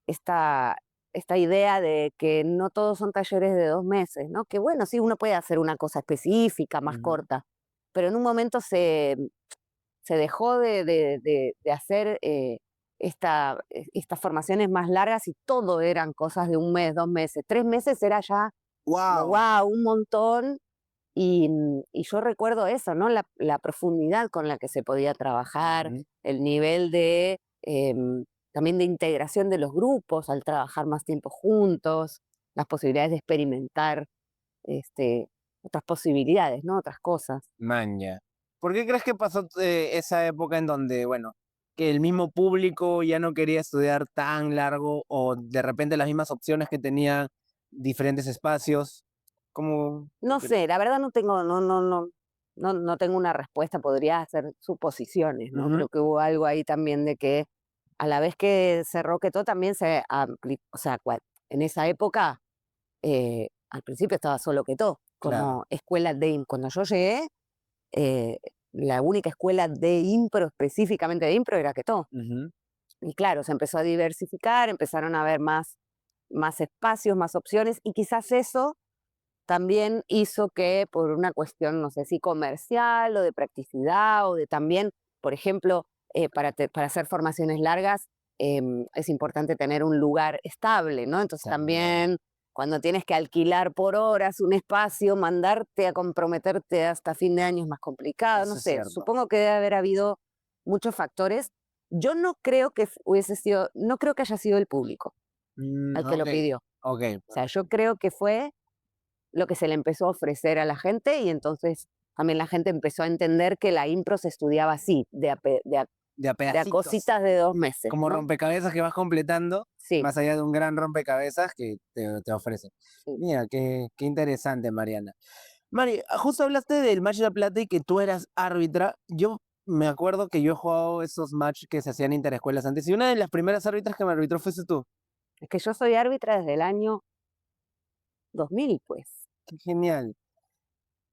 esta, esta idea de que no todos son talleres de 2 meses, ¿no? Que bueno, sí, uno puede hacer una cosa específica, más Ujú. corta, pero en un momento se dejó de hacer estas formaciones más largas y todo eran cosas de 1 mes, 2 meses. 3 meses era ya como, Wow. wow, un montón. Y yo recuerdo eso, ¿no? La profundidad con la que se podía trabajar, Ujú. el nivel también de integración de los grupos al trabajar más tiempo juntos, las posibilidades de experimentar este, otras posibilidades, ¿no? Otras cosas. Manja. ¿Por qué crees que pasó esa época en donde, bueno, que el mismo público ya no quería estudiar tan largo o de repente las mismas opciones que tenía diferentes espacios? ¿Cómo tú No sé, crees? la verdad no tengo una respuesta, podría hacer suposiciones, ¿no? Ujú. Creo que hubo algo ahí también de que a la vez que cerró todo también o sea, en esa época, al principio estaba solo todo Claro. como escuela cuando yo llegué, eh, la única escuela de impro, específicamente de impro, era todo. Ujú. Y claro, se empezó a diversificar, empezaron a haber más espacios, más opciones, y quizás eso también hizo que por una cuestión, no sé si comercial o de practicidad o de también, por ejemplo, para hacer formaciones largas, es importante tener un lugar estable, ¿no? Entonces También. también cuando tienes que alquilar por horas un espacio, mandarte a comprometerte hasta fin de año es más complicado, no Eso es sé, cierto. supongo que debe haber habido muchos factores. Yo no creo que hubiese sido, no creo que haya sido el público al que lo Ok, pidió. ok. O sea, yo creo que fue lo que se le empezó a ofrecer a la gente y entonces también la gente empezó a entender que la impro se estudiaba así, De a de a pedacitos. cositas de 2 meses, Como ¿no? rompecabezas que vas completando, Sí, más allá de un gran rompecabezas que te ofrecen. sí. Mira, qué interesante, Mariana. Mari, justo hablaste del match de la plata y que tú eras árbitra. Yo me acuerdo que yo he jugado esos matches que se hacían interescuelas antes y una de las primeras árbitras que me arbitró fuiste tú. Es que yo soy árbitra desde el año 2000, pues. Qué genial.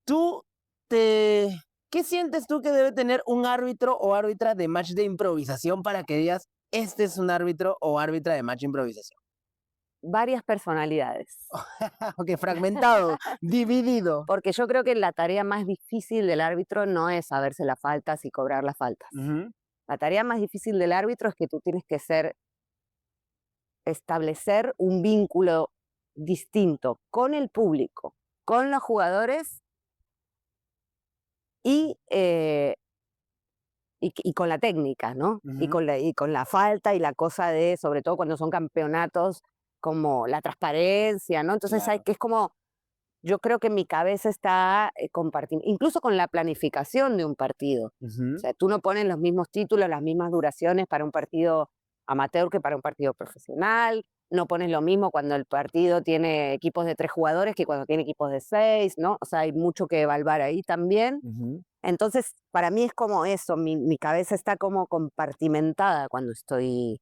Tú te... ¿Qué sientes tú que debe tener un árbitro o árbitra de match de improvisación para que digas, este es un árbitro o árbitra de match de improvisación? Varias personalidades. Ok, fragmentado, dividido. Porque yo creo que la tarea más difícil del árbitro no es saberse las faltas y cobrar las faltas. Ujú. La tarea más difícil del árbitro es que tú tienes que establecer un vínculo distinto con el público, con los jugadores y, y con la técnica, ¿no? Ujú. Y con la falta y la cosa de, sobre todo cuando son campeonatos, como la transparencia, ¿no? Entonces hay Claro. que es como, yo creo que mi cabeza está compartiendo, incluso con la planificación de un partido. O Ujú. sea, tú no pones los mismos títulos, las mismas duraciones para un partido amateur que para un partido profesional. No pones lo mismo cuando el partido tiene equipos de 3 jugadores que cuando tiene equipos de 6, ¿no? O sea, hay mucho que evaluar ahí también. Ujú. Entonces, para mí es como eso, mi cabeza está como compartimentada cuando estoy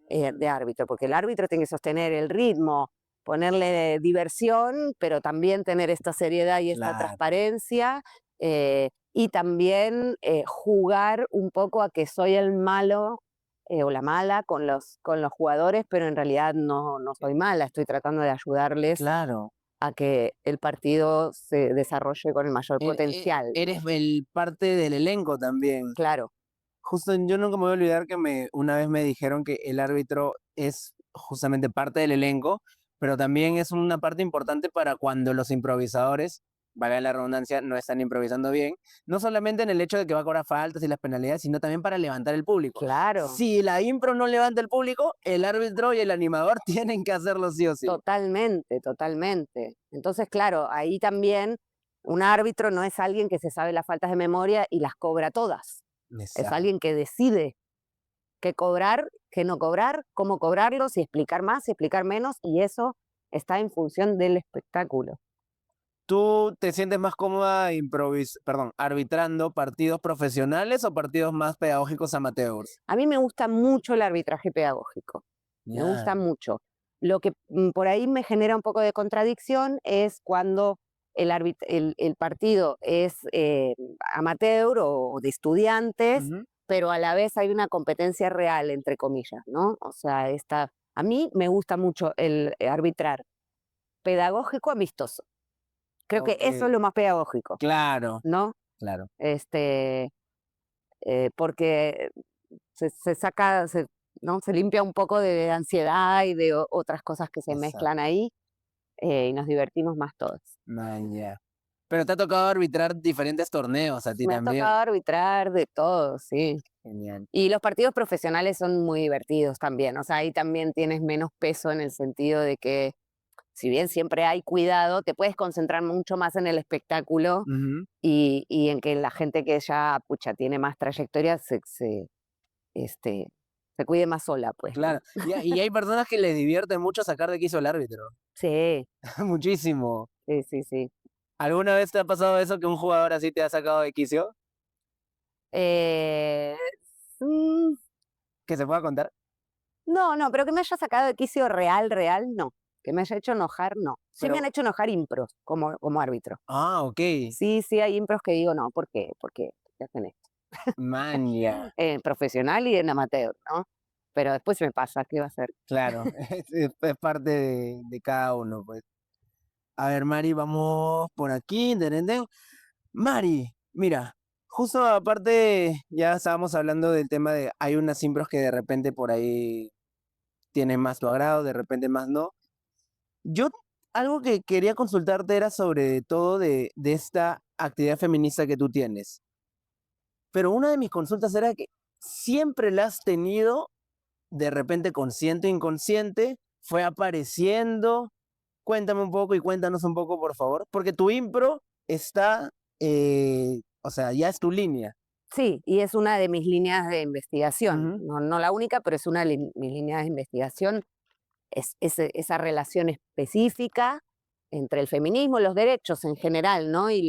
de árbitro, porque el árbitro tiene que sostener el ritmo, ponerle diversión, pero también tener esta seriedad y esta Claro. transparencia, y también jugar un poco a que soy el malo o la mala con los jugadores, pero en realidad no soy mala, estoy tratando de ayudarles Claro. a que el partido se desarrolle con el mayor potencial, Eres ¿no? el parte del elenco también. Claro, Justo yo nunca me voy a olvidar que una vez me dijeron que el árbitro es justamente parte del elenco, pero también es una parte importante para cuando los improvisadores, valga la redundancia, no están improvisando bien, no solamente en el hecho de que va a cobrar faltas y las penalidades, sino también para levantar el público. claro. Si la impro no levanta el público, el árbitro y el animador tienen que hacerlo sí o sí. Totalmente, totalmente. Entonces, claro, ahí también un árbitro no es alguien que se sabe las faltas de memoria y las cobra todas. Es Exacto. alguien que decide qué cobrar, qué no cobrar, cómo cobrarlo, si explicar más, si explicar menos, y eso está en función del espectáculo. ¿Tú te sientes más cómoda arbitrando partidos profesionales o partidos más pedagógicos amateurs? A mí me gusta mucho el arbitraje pedagógico, me Ya. gusta mucho. Lo que por ahí me genera un poco de contradicción es cuando el partido es amateur o de estudiantes, Ujú. pero a la vez hay una competencia real, entre comillas, ¿no? O sea, a mí me gusta mucho el arbitrar pedagógico amistoso. Creo que Ok, eso es lo más pedagógico, claro, ¿no? claro. Este, porque se saca, ¿no? Se limpia un poco de ansiedad y de otras cosas que se Exacto. mezclan ahí y nos divertimos más todos. Man, ya. Pero te ha tocado arbitrar diferentes torneos a ti Me ha tocado también. arbitrar de todo, sí. Genial. Y los partidos profesionales son muy divertidos también, o sea, ahí también tienes menos peso en el sentido de que, si bien siempre hay cuidado, te puedes concentrar mucho más en el espectáculo Ujú. y en que la gente que ya, pucha, tiene más trayectoria este, se cuide más sola, pues, ¿no? Claro. Y hay personas que les divierte mucho sacar de quicio al árbitro. Sí, Muchísimo. sí, sí, sí. ¿Alguna vez te ha pasado eso que un jugador así te ha sacado de quicio? Eh, mm, ¿Que se pueda contar? no, no, pero que me haya sacado de quicio real, real, no. Que me haya hecho enojar, no. Sí me han Pero, hecho enojar impros como árbitro. ok. Sí, sí, hay impros que digo, no, ¿por qué? ¿Por qué hacen esto? Man, ya. En profesional y en amateur, ¿no? Pero después me pasa, ¿qué va a hacer? Claro. Es parte de cada uno, pues. A ver, Mari, vamos por aquí. Mari, mira, justo aparte, ya estábamos hablando del tema de hay unas impros que de repente por ahí tienen más tu agrado, de repente más no. Yo algo que quería consultarte era sobre todo de esta actividad feminista que tú tienes. Pero una de mis consultas era que siempre la has tenido, de repente consciente o inconsciente, fue apareciendo. Cuéntame un poco y cuéntanos un poco, por favor, porque tu impro está, o sea, ya es tu línea. Sí, y es una de mis líneas de investigación, Ujú, no la única, pero es una de mis líneas de investigación, esa relación específica entre el feminismo, los derechos en general, ¿no? Y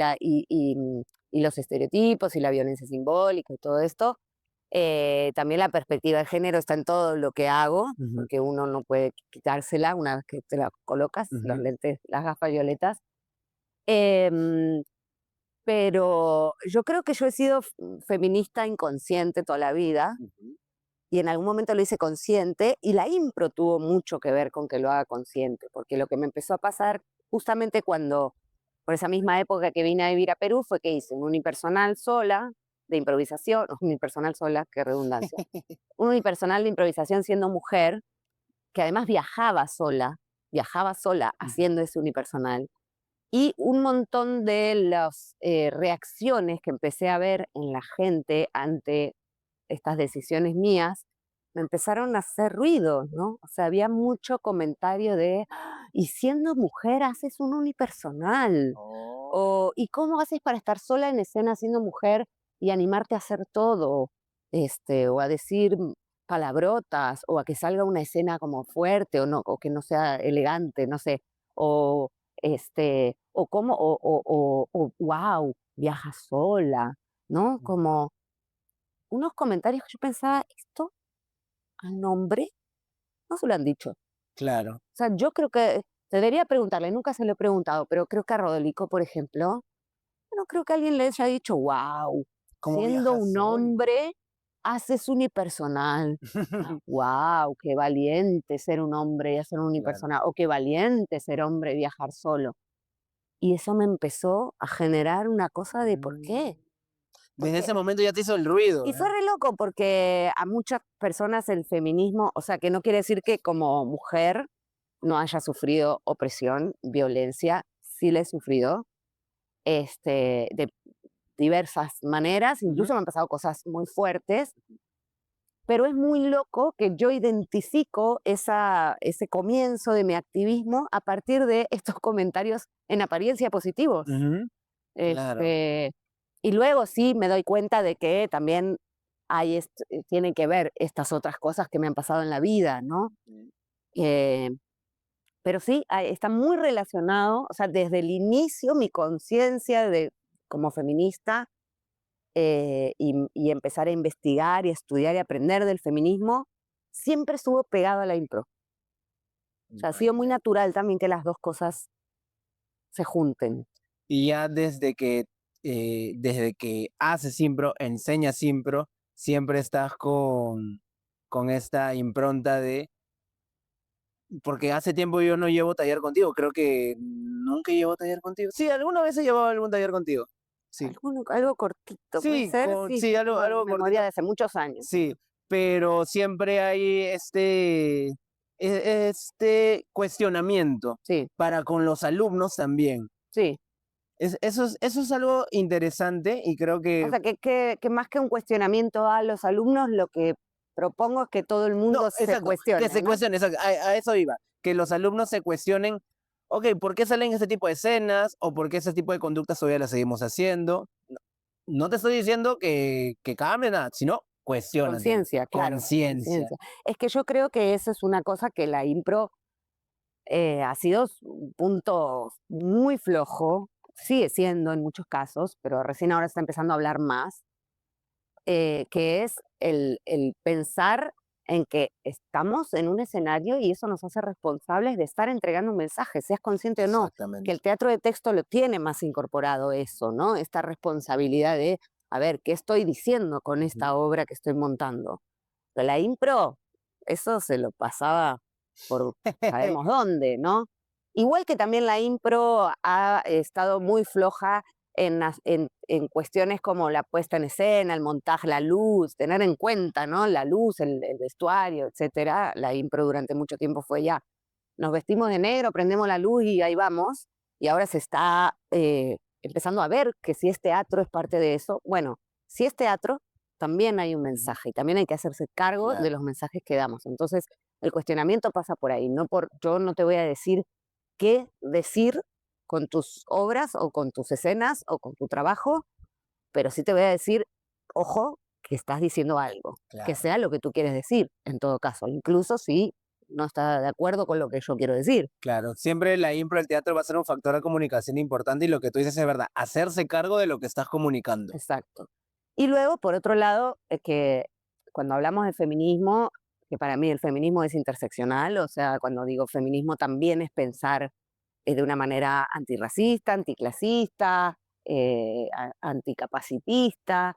los estereotipos y la violencia simbólica y todo esto. También la perspectiva de género está en todo lo que hago, ujú, porque uno no puede quitársela una vez que te la colocas, los ujú, lentes, las gafas violetas. Em, pero yo creo que yo he sido feminista inconsciente toda la vida ujú. y en algún momento lo hice consciente y la impro tuvo mucho que ver con que lo haga consciente, porque lo que me empezó a pasar justamente cuando, por esa misma época que vine a vivir a Perú, fue que hice un unipersonal sola de improvisación, unipersonal sola, qué redundancia, un unipersonal de improvisación siendo mujer, que además viajaba sola Ujú. haciendo ese unipersonal y un montón de las reacciones que empecé a ver en la gente ante estas decisiones mías, me empezaron a hacer ruido, ¿no? O sea, había mucho comentario de, "Ah, y siendo mujer haces un unipersonal, Oh, o ¿y cómo haces para estar sola en escena siendo mujer y animarte a hacer todo? O a decir palabrotas, o a que salga una escena como fuerte, o no, o que no sea elegante, no sé, o o cómo, o wow, viaja sola, ¿no? Como unos comentarios que yo pensaba, esto al nombre no se lo han dicho. O claro. sea, yo creo que debería preguntarle, nunca se lo he preguntado, pero creo que a Rodolico, por ejemplo, no creo que alguien le haya dicho, wow, ¿Cómo siendo viajas un sol? hombre, haces unipersonal. Wow, qué valiente ser un hombre y hacer un Claro. unipersonal. O qué valiente ser hombre y viajar solo. Y eso me empezó a generar una cosa de ¿por Mm. qué? Desde Porque ese momento ya te hizo el ruido, y fue ¿eh? re loco porque a muchas personas el feminismo, o sea, que no quiere decir que como mujer no haya sufrido opresión, violencia, sí la he sufrido, de diversas maneras, Ujú. incluso me han pasado cosas muy fuertes, pero es muy loco que yo identifico ese comienzo de mi activismo a partir de estos comentarios en apariencia positivos. Ujú. Claro. Este, y luego sí me doy cuenta de que también tienen que ver estas otras cosas que me han pasado en la vida, ¿no? Mm. Eh, pero sí, está muy relacionado, o sea, desde el inicio mi conciencia de como feminista y empezar a investigar y estudiar y aprender del feminismo, siempre estuvo pegado a la impro. O sea, ha sido muy Vaya. natural también que las dos cosas se junten. Y ya desde que haces impro, enseñas impro, siempre estás con esta impronta de porque hace tiempo yo no llevo taller contigo, creo que nunca llevo taller contigo. Sí, alguna vez he llevado algún taller contigo. Sí. Algo cortito, ¿puede Sí, ser? Sí, sí, tengo algo memoria cortito. de hace muchos años. Sí, pero siempre hay este cuestionamiento Sí, para con los alumnos también. sí. Eso es algo interesante y creo O que sea, que más que un cuestionamiento a los alumnos, lo que propongo es que todo el no, mundo se exacto, que cuestione, se ¿no? cuestione, exacto, a eso iba, que los alumnos se cuestionen, ok, ¿por qué salen este tipo de escenas? ¿O por qué ese tipo de conductas todavía las seguimos haciendo? No te estoy diciendo que cambie nada, sino cuestiónatelo. Conciencia, claro, Conciencia. conciencia. Es que yo creo que eso es una cosa que la impro ha sido un punto muy flojo, sigue siendo en muchos casos, pero recién ahora está empezando a hablar más, que es el pensar en que estamos en un escenario y eso nos hace responsables de estar entregando un mensaje, seas consciente o no, que Exactamente. el teatro de texto lo tiene más incorporado eso, ¿no? Esta responsabilidad de, a ver, ¿qué estoy diciendo con Ujú. esta obra que estoy montando? Pero la impro, eso se lo pasaba por sabemos dónde, ¿no? Igual que también la impro ha estado muy floja en cuestiones como la puesta en escena, el montaje, la luz, tener en cuenta, ¿no? La luz, el vestuario, etcétera. La impro durante mucho tiempo fue ya, nos vestimos de negro, prendemos la luz y ahí vamos. Y ahora se está empezando a ver que si es teatro es parte de eso. Bueno, si es teatro, también hay un mensaje y también hay que hacerse cargo de Claro. los mensajes que damos. Entonces, el cuestionamiento pasa por ahí. Yo no te voy a decir qué decir con tus obras o con tus escenas o con tu trabajo, pero sí te voy a decir, ojo, que estás diciendo algo, que Claro. sea lo que tú quieres decir, en todo caso, incluso si no está de acuerdo con lo que yo quiero decir. Claro, siempre la impro, el teatro va a ser un factor de comunicación importante y lo que tú dices es verdad, hacerse cargo de lo que estás comunicando. Exacto. Y luego, por otro lado, que cuando hablamos de feminismo, que para mí el feminismo es interseccional, o sea, cuando digo feminismo también es pensar de una manera antirracista, anticlasista, anticapacitista.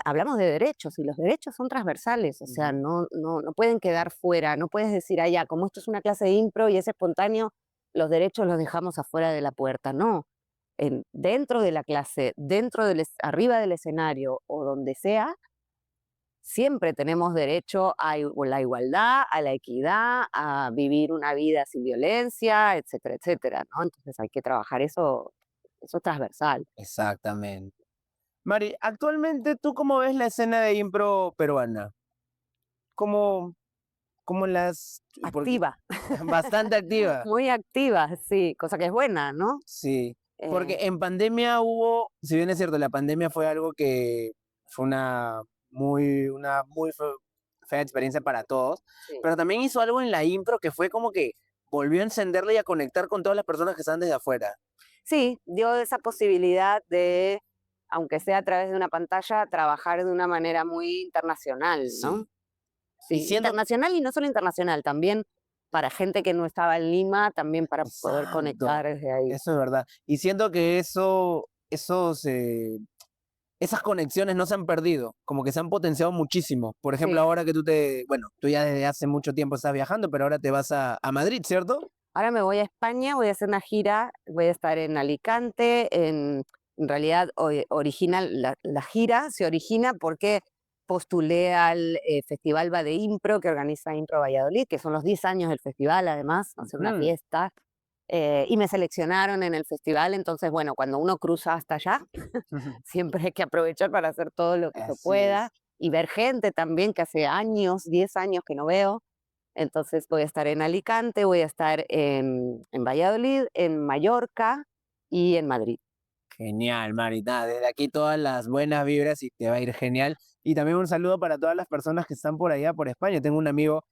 Hablamos de derechos y los derechos son transversales, o sea, Ujú. no pueden quedar fuera, no puedes decir, ah, ya, como esto es una clase de impro y es espontáneo, los derechos los dejamos afuera de la puerta, no. Dentro de la clase, arriba del escenario o donde sea, siempre tenemos derecho a la igualdad, a la equidad, a vivir una vida sin violencia, etcétera, etcétera, ¿no? Entonces hay que trabajar eso transversal. Exactamente. Mari, actualmente, ¿tú cómo ves la escena de impro peruana? ¿Cómo, cómo las...? Porque Activa, bastante activa, muy activa, sí, cosa que es buena, ¿no? sí. Porque Eh, en pandemia hubo, si bien es cierto, la pandemia fue algo que fue una muy fea experiencia para todos, sí. pero también hizo algo en la impro que fue como que volvió a encenderla y a conectar con todas las personas que están desde afuera. Sí, dio esa posibilidad de, aunque sea a través de una pantalla, trabajar de una manera muy internacional, ¿no? Sí. Y Sí, siendo... internacional y no solo internacional, también para gente que no estaba en Lima, también para poder Exacto, conectar desde ahí. eso es verdad. Y siento que esas conexiones no se han perdido, como que se han potenciado muchísimo. Por ejemplo, Sí. ahora que bueno, tú ya desde hace mucho tiempo estás viajando, pero ahora te vas a Madrid, ¿cierto? Ahora me voy a España, voy a hacer una gira, voy a estar en Alicante, en realidad la gira se origina porque postulé al Festival de Impro que organiza Impro Valladolid, que son los 10 años del festival, además, hacer una Ujú. fiesta, y me seleccionaron en el festival, entonces, bueno, cuando uno cruza hasta allá, siempre hay que aprovechar para hacer todo lo que se Así pueda es. y ver gente también que hace años, 10 años que no veo. Entonces voy a estar en Alicante, voy a estar en Valladolid, en Mallorca y en Madrid. Genial, Mari. Nada, desde aquí todas las buenas vibras y te va a ir genial. Y también un saludo para todas las personas que están por allá, por España. Tengo un amigo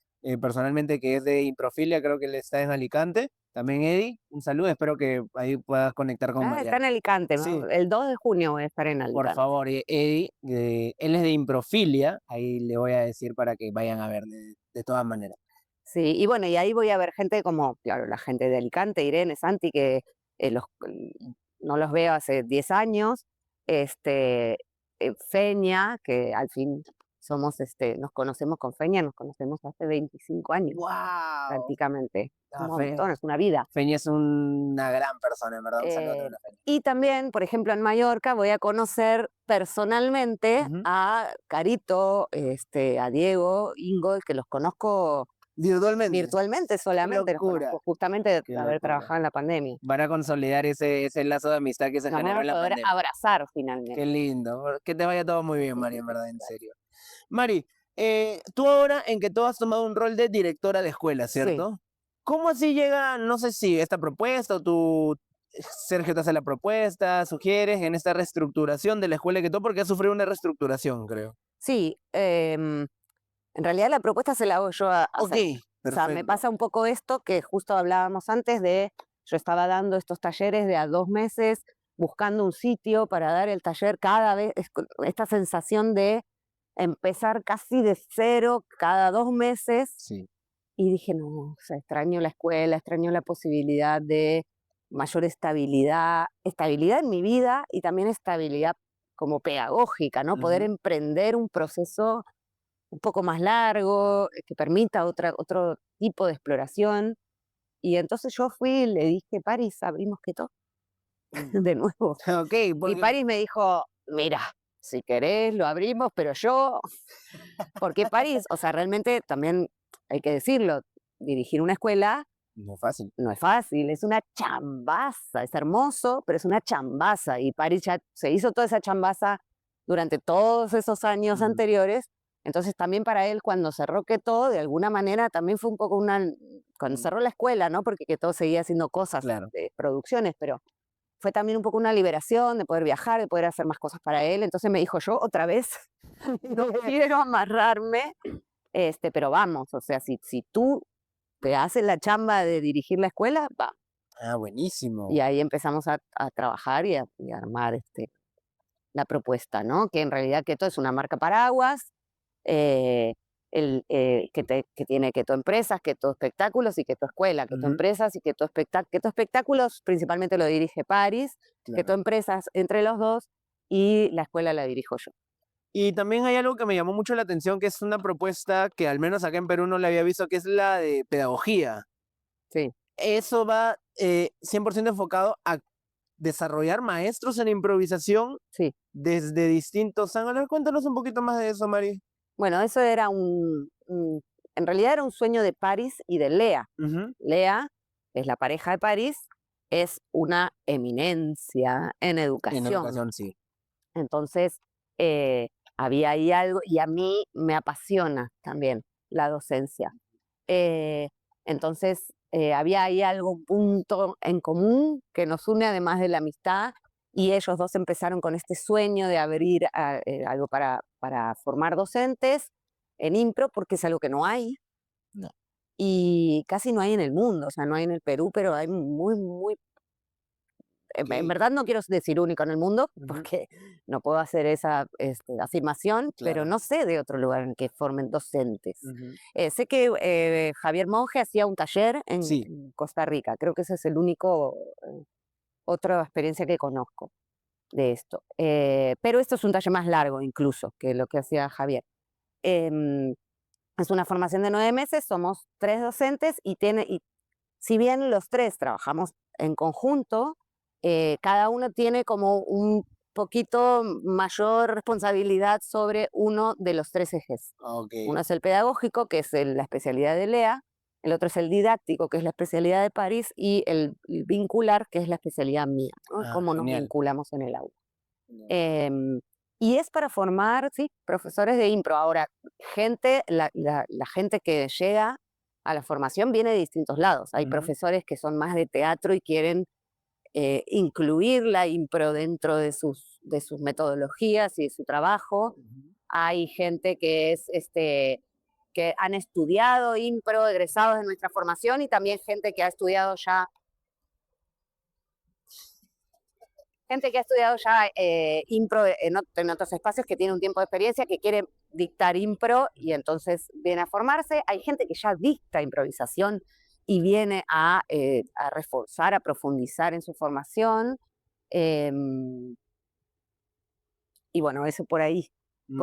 personalmente que es de Improfilia, creo que él está en Alicante. También Eddie, un saludo. Espero que ahí puedas conectar con Ah, está Mariana. en Alicante, ¿no? Sí, El 2 de junio voy a estar en por Alicante. favor, Eddie, él es de Improfilia. Ahí le voy a decir para que vayan a ver de todas maneras. Sí, y bueno, y ahí voy a ver gente como, claro, la gente de Alicante, Irene, Santi, que no los veo hace 10 años, este, Feña, que al fin nos conocemos con Feña, nos conocemos hace 25 años ¡Wow! prácticamente. Es un montón, es una vida. Feña es una gran persona, en verdad. Un saludo Eh, también a Feña. y también, por ejemplo, en Mallorca voy a conocer personalmente Ujú. a Carito, a Diego, Ingo, que los conozco Virtualmente. virtualmente Qué solamente, los locura, conozco justamente de qué haber locura. trabajado en la pandemia. Van a consolidar ese lazo de amistad que se Nos generó vamos a en la poder pandemia. abrazar Qué finalmente. lindo. Que te vaya todo muy bien, Mari, en verdad, en serio. Mari, tú ahora en que tú has tomado un rol de directora de escuela, Sí, ¿cierto? ¿Cómo así llega, no sé si esta propuesta o tú, Sergio, te hace la propuesta, sugieres en esta reestructuración de la escuela que tú, porque has sufrido una reestructuración, creo? sí. En realidad la propuesta se la hago yo a Ok, Sergio. O sea, me perfecto. pasa un poco esto que justo hablábamos antes yo estaba dando estos talleres de a 2 meses, buscando un sitio para dar el taller cada vez, esta sensación de empezar casi de cero cada 2 meses. Sí. Y dije, no, o sea, extraño la escuela, extraño la posibilidad de mayor estabilidad en mi vida y también estabilidad como pedagógica, ¿no? Poder Ujú. emprender un proceso un poco más largo, que permita otro tipo de exploración. Y entonces yo fui y le dije, Paris, abrimos Keto. de nuevo. Ok, Y porque Paris me dijo, mira, si querés lo abrimos, pero yo, porque Paris, o sea, realmente también hay que decirlo, dirigir una escuela no es fácil. no es fácil, es una chambaza, es hermoso, pero es una chambaza. Y Paris ya se hizo toda esa chambaza durante todos esos años Ujú, anteriores. Entonces también para él cuando cerró Keto, de alguna manera también fue un poco cuando mm, cerró la escuela, ¿no? Porque Keto seguía haciendo cosas, claro. producciones, pero fue también un poco una liberación de poder viajar, de poder hacer más cosas para él. Entonces me dijo, yo otra vez no quiero amarrarme, pero vamos, o sea, si tú te haces la chamba de dirigir la escuela, va. Ah, buenísimo. Y ahí empezamos a trabajar y a armar la propuesta, ¿no? Que en realidad Keto es una marca paraguas, eh, que tiene Keto Empresas, Keto Espectáculos y Keto Escuela, Keto Ujú, Empresas y Keto Espectáculos principalmente lo dirige Paris, Keto claro. Empresas entre los dos y la escuela la dirijo yo. Y también hay algo que me llamó mucho la atención, que es una propuesta que al menos acá en Perú no la había visto, que es la de pedagogía. Sí, Eso va 100% enfocado a desarrollar maestros en improvisación sí. desde distintos ángulos. Cuéntanos un poquito más de eso, Mari. Bueno, eso era en realidad era un sueño de Paris y de Lea. Ujú, Lea es la pareja de Paris, es una eminencia en en educación. educación, sí. Entonces, eh, había ahí algo, y a mí me apasiona también la docencia. Eh, entonces, había ahí algo, un punto en común que nos une además de la amistad, y ellos dos empezaron con este sueño de abrir algo para formar docentes en impro, porque es algo que no hay No. y casi no hay en el mundo, o sea, no hay en el Perú, pero hay muy, muy en Ok. verdad no quiero decir único en el mundo, Ujú, porque no puedo hacer esa afirmación, pero claro. no sé de otro lugar en que formen docentes. Ujú, Sé que Javier Monge hacía un taller sí. en Costa Rica, creo que ese es el único, otra experiencia que conozco de esto. Pero esto es un taller más largo incluso que lo que hacía Javier. Em, es una formación de 9 meses, somos 3 docentes y si bien los tres trabajamos en conjunto, cada uno tiene como un poquito mayor responsabilidad sobre uno de los 3 ejes. Ok. Uno es el pedagógico, que es la especialidad de Lea, el otro es el didáctico, que es la especialidad de París, y el vincular, que es la especialidad mía, ¿no? Ah, Cómo nos genial. vinculamos en el aula. Genial. Em, y es para formar, sí, profesores de impro. Ahora, la gente que llega a la formación viene de distintos lados. Hay Ujú, profesores que son más de teatro y quieren incluir la impro dentro de sus metodologías y de su trabajo. ujú. Hay gente que han estudiado impro, egresados de nuestra formación, y también gente que ha estudiado ya impro en otros espacios, que tiene un tiempo de experiencia, que quiere dictar impro y entonces viene a formarse. Hay gente que ya dicta improvisación y viene a reforzar, a profundizar en su formación. em, y bueno, eso por Ah,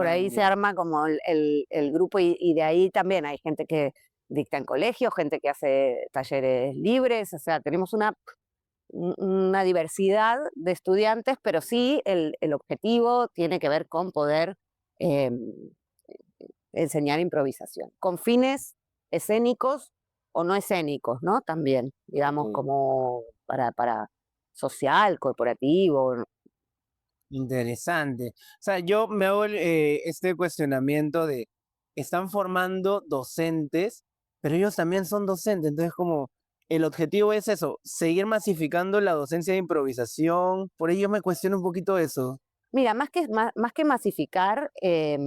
ahí se ya. arma como el grupo, y de ahí también hay gente que dicta en colegios, gente que hace talleres libres, o sea, tenemos una diversidad de estudiantes, pero sí el objetivo tiene que ver con poder eh, enseñar improvisación, con fines escénicos o no escénicos, ¿no? También, digamos, Ok. como para social, corporativo. Interesante. O sea, yo me hago este cuestionamiento de, están formando docentes, pero ellos también son docentes. Entonces, como el objetivo es eso, seguir masificando la docencia de improvisación. Por ello me cuestiono un poquito eso. Mira, más que masificar, eh,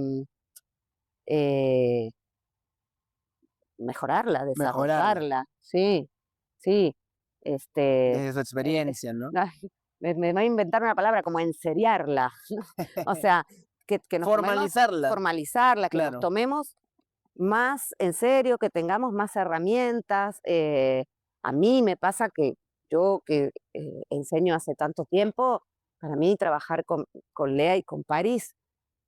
mejorarla, Mejorarla desarrollarla, sí, sí. Este, desde su experiencia, ¿no? ay, me voy a inventar una palabra como enseriarla, ¿no? O sea, que nos tomemos, Formalizarla, formalizarla, que nos claro. tomemos más en serio, que tengamos más herramientas. A mí me pasa que yo que enseño hace tanto tiempo, para mí trabajar con Lea y con París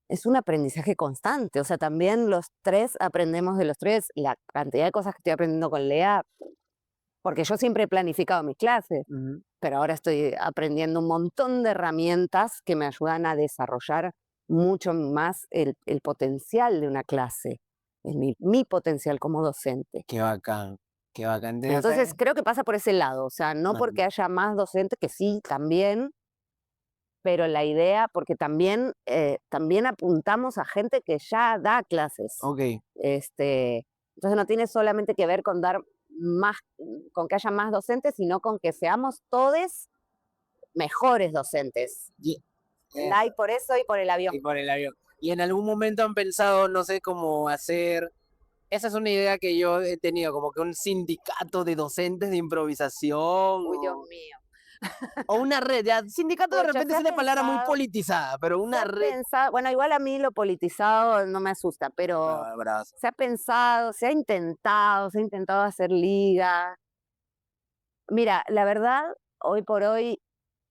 es un aprendizaje constante. O sea, también los tres aprendemos de los tres. La cantidad de cosas que estoy aprendiendo con Lea, porque yo siempre he planificado mis clases, Ujú. pero ahora estoy aprendiendo un montón de herramientas que me ayudan a desarrollar mucho más el potencial de una clase, mi potencial como docente. Qué bacán, qué bacán. Entonces creo que pasa por ese lado, o sea, no porque haya más docentes, que sí, también, pero la idea, porque también apuntamos a gente que ya da clases. Ok, Entonces no tiene solamente que ver con dar más, con que haya más docentes, sino con que seamos todos mejores docentes. y, Hay por eso y por el avión. y por el avión. Y en algún momento han pensado, no sé, cómo hacer. Esa es una idea que yo he tenido, como que un sindicato de docentes de improvisación. Uy, Dios mío. O una red. Ya, sindicato de Pucha, repente se es ha una palabra muy pensado, politizada, pero se una ha red. pensado, bueno, igual a mí lo politizado no me asusta, pero Brazo. se ha pensado, se ha intentado hacer liga. Mira, la verdad, hoy por hoy,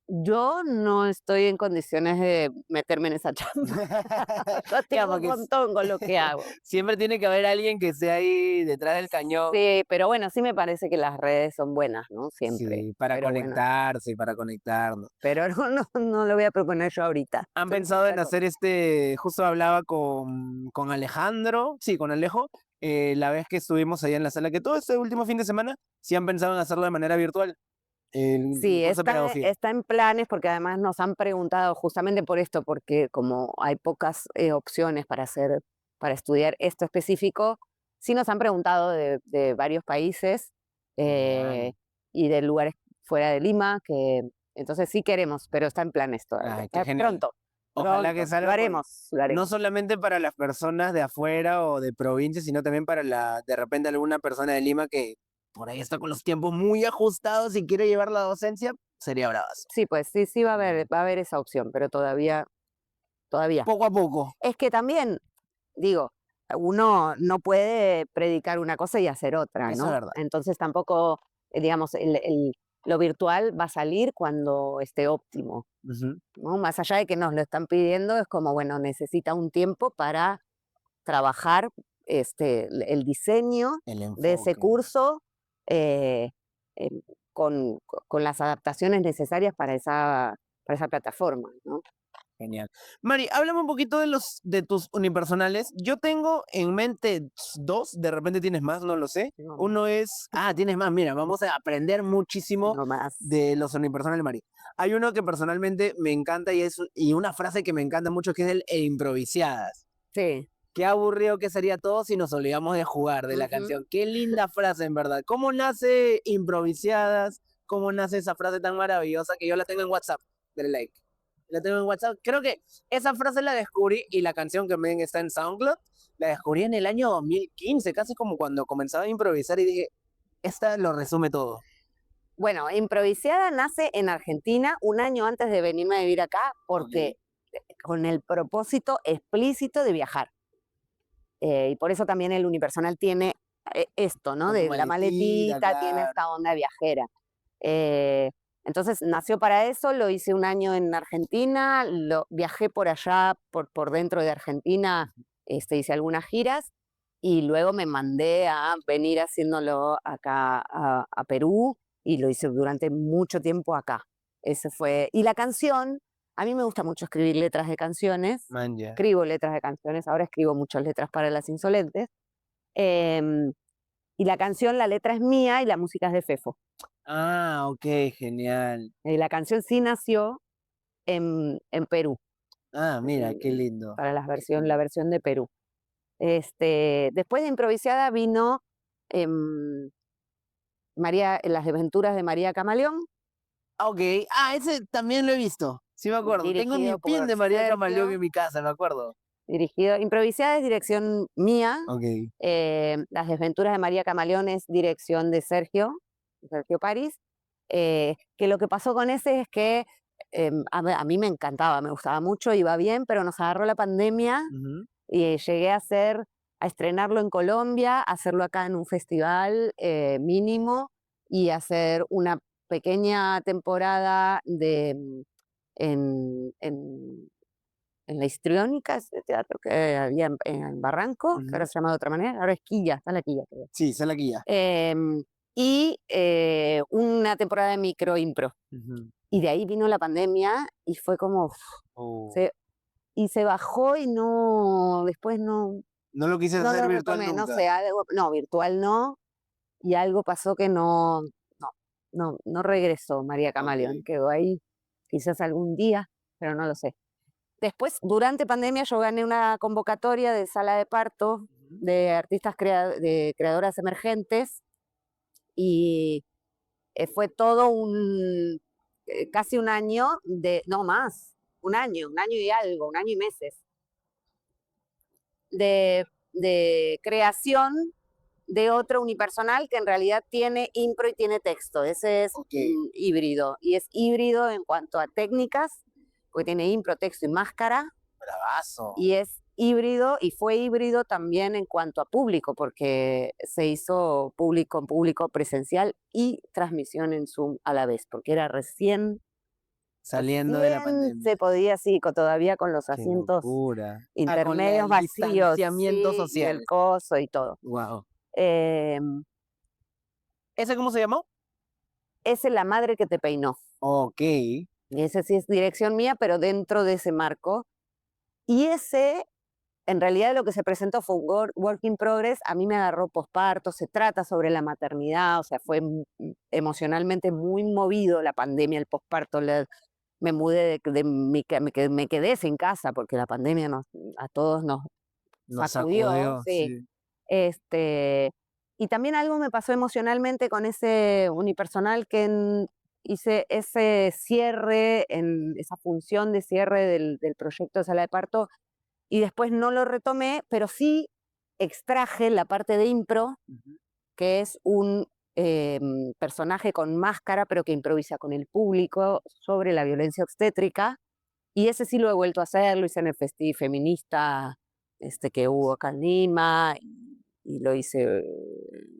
yo no estoy en condiciones de meterme en esa chamba. Yo Claro, tengo un porque montón con lo que hago. siempre tiene que haber alguien que esté ahí detrás del cañón. Sí, pero bueno, sí me parece que las redes son buenas, ¿no? Siempre. Sí, para Pero bueno, conectarse, para conectarnos. pero no lo voy a proponer yo ahorita. Han Estoy en pensado en otra cosa. hacer justo hablaba con Alejandro, sí, con Alejo, la vez que estuvimos allá en la sala, que todo este último fin de semana, sí han pensado en hacerlo de manera virtual, el Sí, curso de pedagogía. está en planes porque además nos han preguntado justamente por esto, porque como hay pocas opciones para estudiar esto específico, sí nos han preguntado de varios países eh, Genial. y de lugares fuera de Lima, que entonces sí queremos, pero está en planes todavía. Ay, qué genial. Pronto, Ojalá que pronto, lo salga haremos, lo no haremos. solamente para las personas de afuera o de provincia, sino también para de repente alguna persona de Lima que por ahí está con los tiempos muy ajustados y quiere llevar la docencia, sería bravazo. Sí, pues sí va a haber esa opción, pero todavía. Poco a poco, Es que también, digo, uno no puede predicar una cosa y hacer otra, eso es ¿no? verdad. Entonces tampoco, digamos, lo virtual va a salir cuando esté óptimo, Ujú. ¿no? Más allá de que nos lo están pidiendo, es como, bueno, necesita un tiempo para trabajar el diseño El de ese enfoque. curso eh, em, con las adaptaciones necesarias para esa plataforma, ¿no? Genial. Mari, háblame un poquito de tus unipersonales. Yo tengo en mente dos, de repente tienes más, no lo sé. Tengo más, Uno es, tienes más, mira, vamos a aprender muchísimo tengo más. de los unipersonales, Mari. Hay uno que personalmente me encanta y una frase que me encanta mucho que es el improvisadas. Sí. Qué aburrido que sería todo si nos olvidamos de jugar de la Ujú. canción. Qué linda frase, en verdad. ¿Cómo nace improvisadas? ¿Cómo nace esa frase tan maravillosa que yo la tengo en WhatsApp? Dale like. La tengo en WhatsApp. Creo que esa frase la descubrí y la canción que también está en SoundCloud, la descubrí en el año 2015, casi como cuando comenzaba a improvisar y dije, esta lo resume todo. Bueno, Improvisada nace en Argentina un año antes de venirme a vivir acá, Ok. porque con el propósito explícito de viajar. Y por eso también el unipersonal tiene esto, ¿no? Con tu De la maletita, maletita, tiene claro. esta onda viajera. Eh, entonces nació para eso, lo hice un año en Argentina, viajé por allá, por dentro de Argentina, hice algunas giras y luego me mandé a venir haciéndolo acá a Perú y lo hice durante mucho tiempo acá. Ese fue. Y la canción, a mí me gusta mucho escribir letras de canciones, Man, ya. escribo letras de canciones, ahora escribo muchas letras para Las Insolentes. em, y la canción, la letra es mía y la música es de Fefo. Ok, genial. La canción sí nació en Perú, Mira, qué en- lindo. para la versión de Perú. Después de Improvisada vino Las Desventuras de María Camaleón, Ok, ese también lo he visto. Sí me acuerdo. Tengo mi dirigido pin por de María Camaleón Sergio. en mi casa, me acuerdo. Improvisada es dirección mía, Ok. Las Desventuras de María Camaleón es dirección de Sergio París, que lo que pasó con ese es que a mí me encantaba, me gustaba mucho, iba bien, pero nos agarró la pandemia Ujú. y llegué a estrenarlo en Colombia, a hacerlo acá en un festival mínimo y hacer una pequeña temporada en la Histriónica, ese teatro que había en Barranco, que Ujú. ahora se llama de otra manera, ahora es Quilla, está la Quilla todavía. Sí, sé la guía. y una temporada de microimpro. Ujú. Y de ahí vino la pandemia y fue como, Oh. se bajó y no, después No lo quise no hacer lo virtual retomé, no nunca. sé, algo, no, virtual no, y algo pasó que no regresó María Camaleón, Ok. quedó ahí quizás algún día, pero no lo sé. Después, durante pandemia, yo gané una convocatoria de sala de parto Ujú. de artistas de creadoras emergentes y fue todo casi un año no más, un año y algo, un año y meses de creación de otro unipersonal que en realidad tiene impro y tiene texto. Ese es Ok. híbrido. Y es híbrido en cuanto a técnicas, porque tiene impro, texto y máscara. Bravazo. Y es híbrido y fue híbrido también en cuanto a público, porque se hizo público presencial y transmisión en Zoom a la vez, porque era Saliendo de la recién se pandemia. podía, sí, todavía con los Qué asientos locura. Ah, con intermedios el vacíos, distanciamiento sí, y el social. coso y todo. Wow. Em, ¿Ese cómo se llamó? Esa es la madre que te peinó. Ok. Y ese sí es dirección mía, pero dentro de ese marco. Y ese, en realidad, lo que se presentó fue un work in progress. A mí me agarró posparto, se trata sobre la maternidad, o sea, fue emocionalmente muy movido la pandemia, el posparto. Me mudé me quedé sin casa porque la pandemia a todos nos Nos sacudió, sacudió, sí. sí. Y también algo me pasó emocionalmente con ese unipersonal que hice ese cierre, en esa función de cierre del proyecto de sala de parto, y después no lo retomé, pero sí extraje la parte de impro, Ujú. que es un personaje con máscara, pero que improvisa con el público sobre la violencia obstétrica. Y ese sí lo he vuelto a hacer, lo hice en el festival feminista que hubo acá en Lima, y lo hice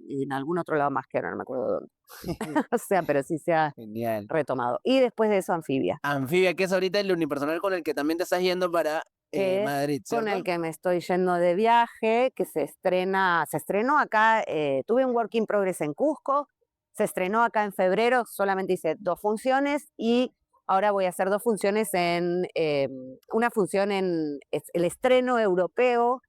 en algún otro lado más que ahora no me acuerdo dónde. O sea, pero sí se ha Genial. retomado. Y después de eso, Anfibia, Anfibia, que es ahorita el unipersonal con el que también te estás yendo para que es Madrid, con ¿cierto? el que me estoy yendo de viaje, que se estrenó acá, tuve un work in progress en Cusco, se estrenó acá en febrero, solamente hice 2 funciones y ahora voy a hacer 2 funciones una función el estreno europeo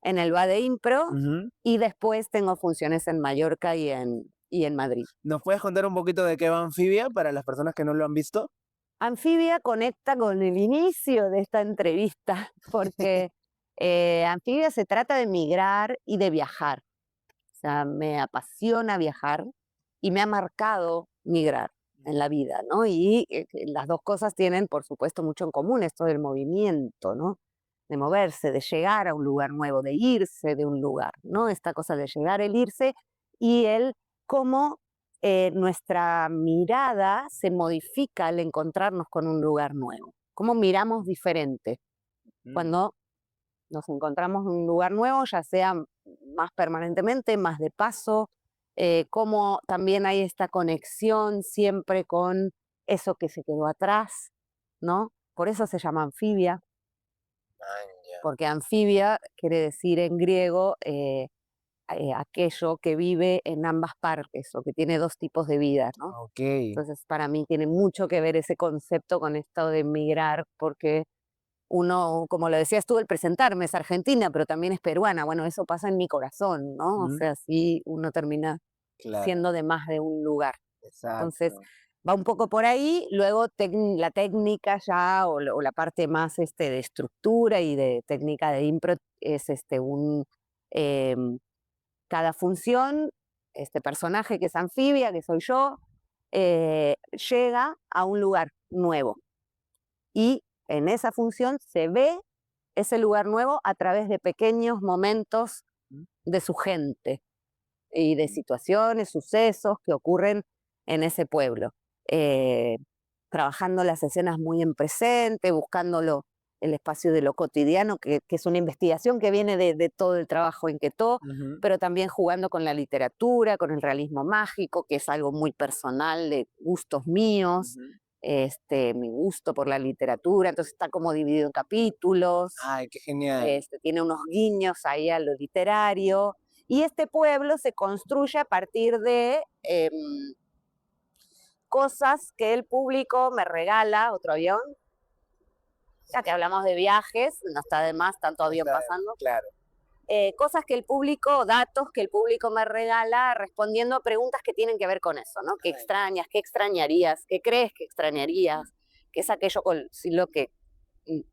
en el Bade Impro Ujú. y después tengo funciones en Mallorca y en Madrid. ¿Nos puedes contar un poquito de qué va Anfibia para las personas que no lo han visto? Anfibia conecta con el inicio de esta entrevista, porque Anfibia se trata de migrar y de viajar. O sea, me apasiona viajar y me ha marcado migrar en la vida, ¿no? Y las dos cosas tienen, por supuesto, mucho en común, esto del movimiento, ¿no? De moverse, de llegar a un lugar nuevo, de irse de un lugar, ¿no? Esta cosa de llegar, el irse y el cómo nuestra mirada se modifica al encontrarnos con un lugar nuevo. Cómo miramos diferente Mm. cuando nos encontramos en un lugar nuevo, ya sea más permanentemente, más de paso, cómo también hay esta conexión siempre con eso que se quedó atrás, ¿no? Por eso se llama anfibia, Ah, ya. porque anfibia quiere decir en griego aquello que vive en ambas partes o que tiene dos tipos de vida, ¿no? Ok. Entonces, para mí tiene mucho que ver ese concepto con esto de emigrar, porque uno, como lo decías tú, el presentarme es argentina, pero también es peruana. Bueno, eso pasa en mi corazón, ¿no? O Mm. sea, sí, uno termina Claro, siendo de más de un lugar. Entonces, exacto. va un poco por ahí, luego la técnica ya, o la parte más de estructura y de técnica de impro, es em, cada función, este personaje que es anfibia, que soy yo, llega a un lugar nuevo. Y en esa función se ve ese lugar nuevo a través de pequeños momentos Mm. de su gente y de situaciones, sucesos que ocurren en ese pueblo. Eh, Trabajando las escenas muy en presente, buscándolo el espacio de lo cotidiano, que es una investigación que viene de todo el trabajo en Quetó, Ujú. pero también jugando con la literatura, con el realismo mágico, que es algo muy personal de gustos míos, Ujú. mi gusto por la literatura, entonces está como dividido en capítulos, Ay, qué genial. tiene unos guiños ahí a lo literario, Y este pueblo se construye a partir de cosas que el público me regala, otro avión, ya que hablamos de viajes, no está de más tanto avión pasando. Claro. Cosas que el público, datos que el público me regala respondiendo a preguntas que tienen que ver con eso, ¿no? ¿Qué extrañas? ¿Qué extrañarías? ¿Qué crees que extrañarías? ¿Qué es aquello con lo que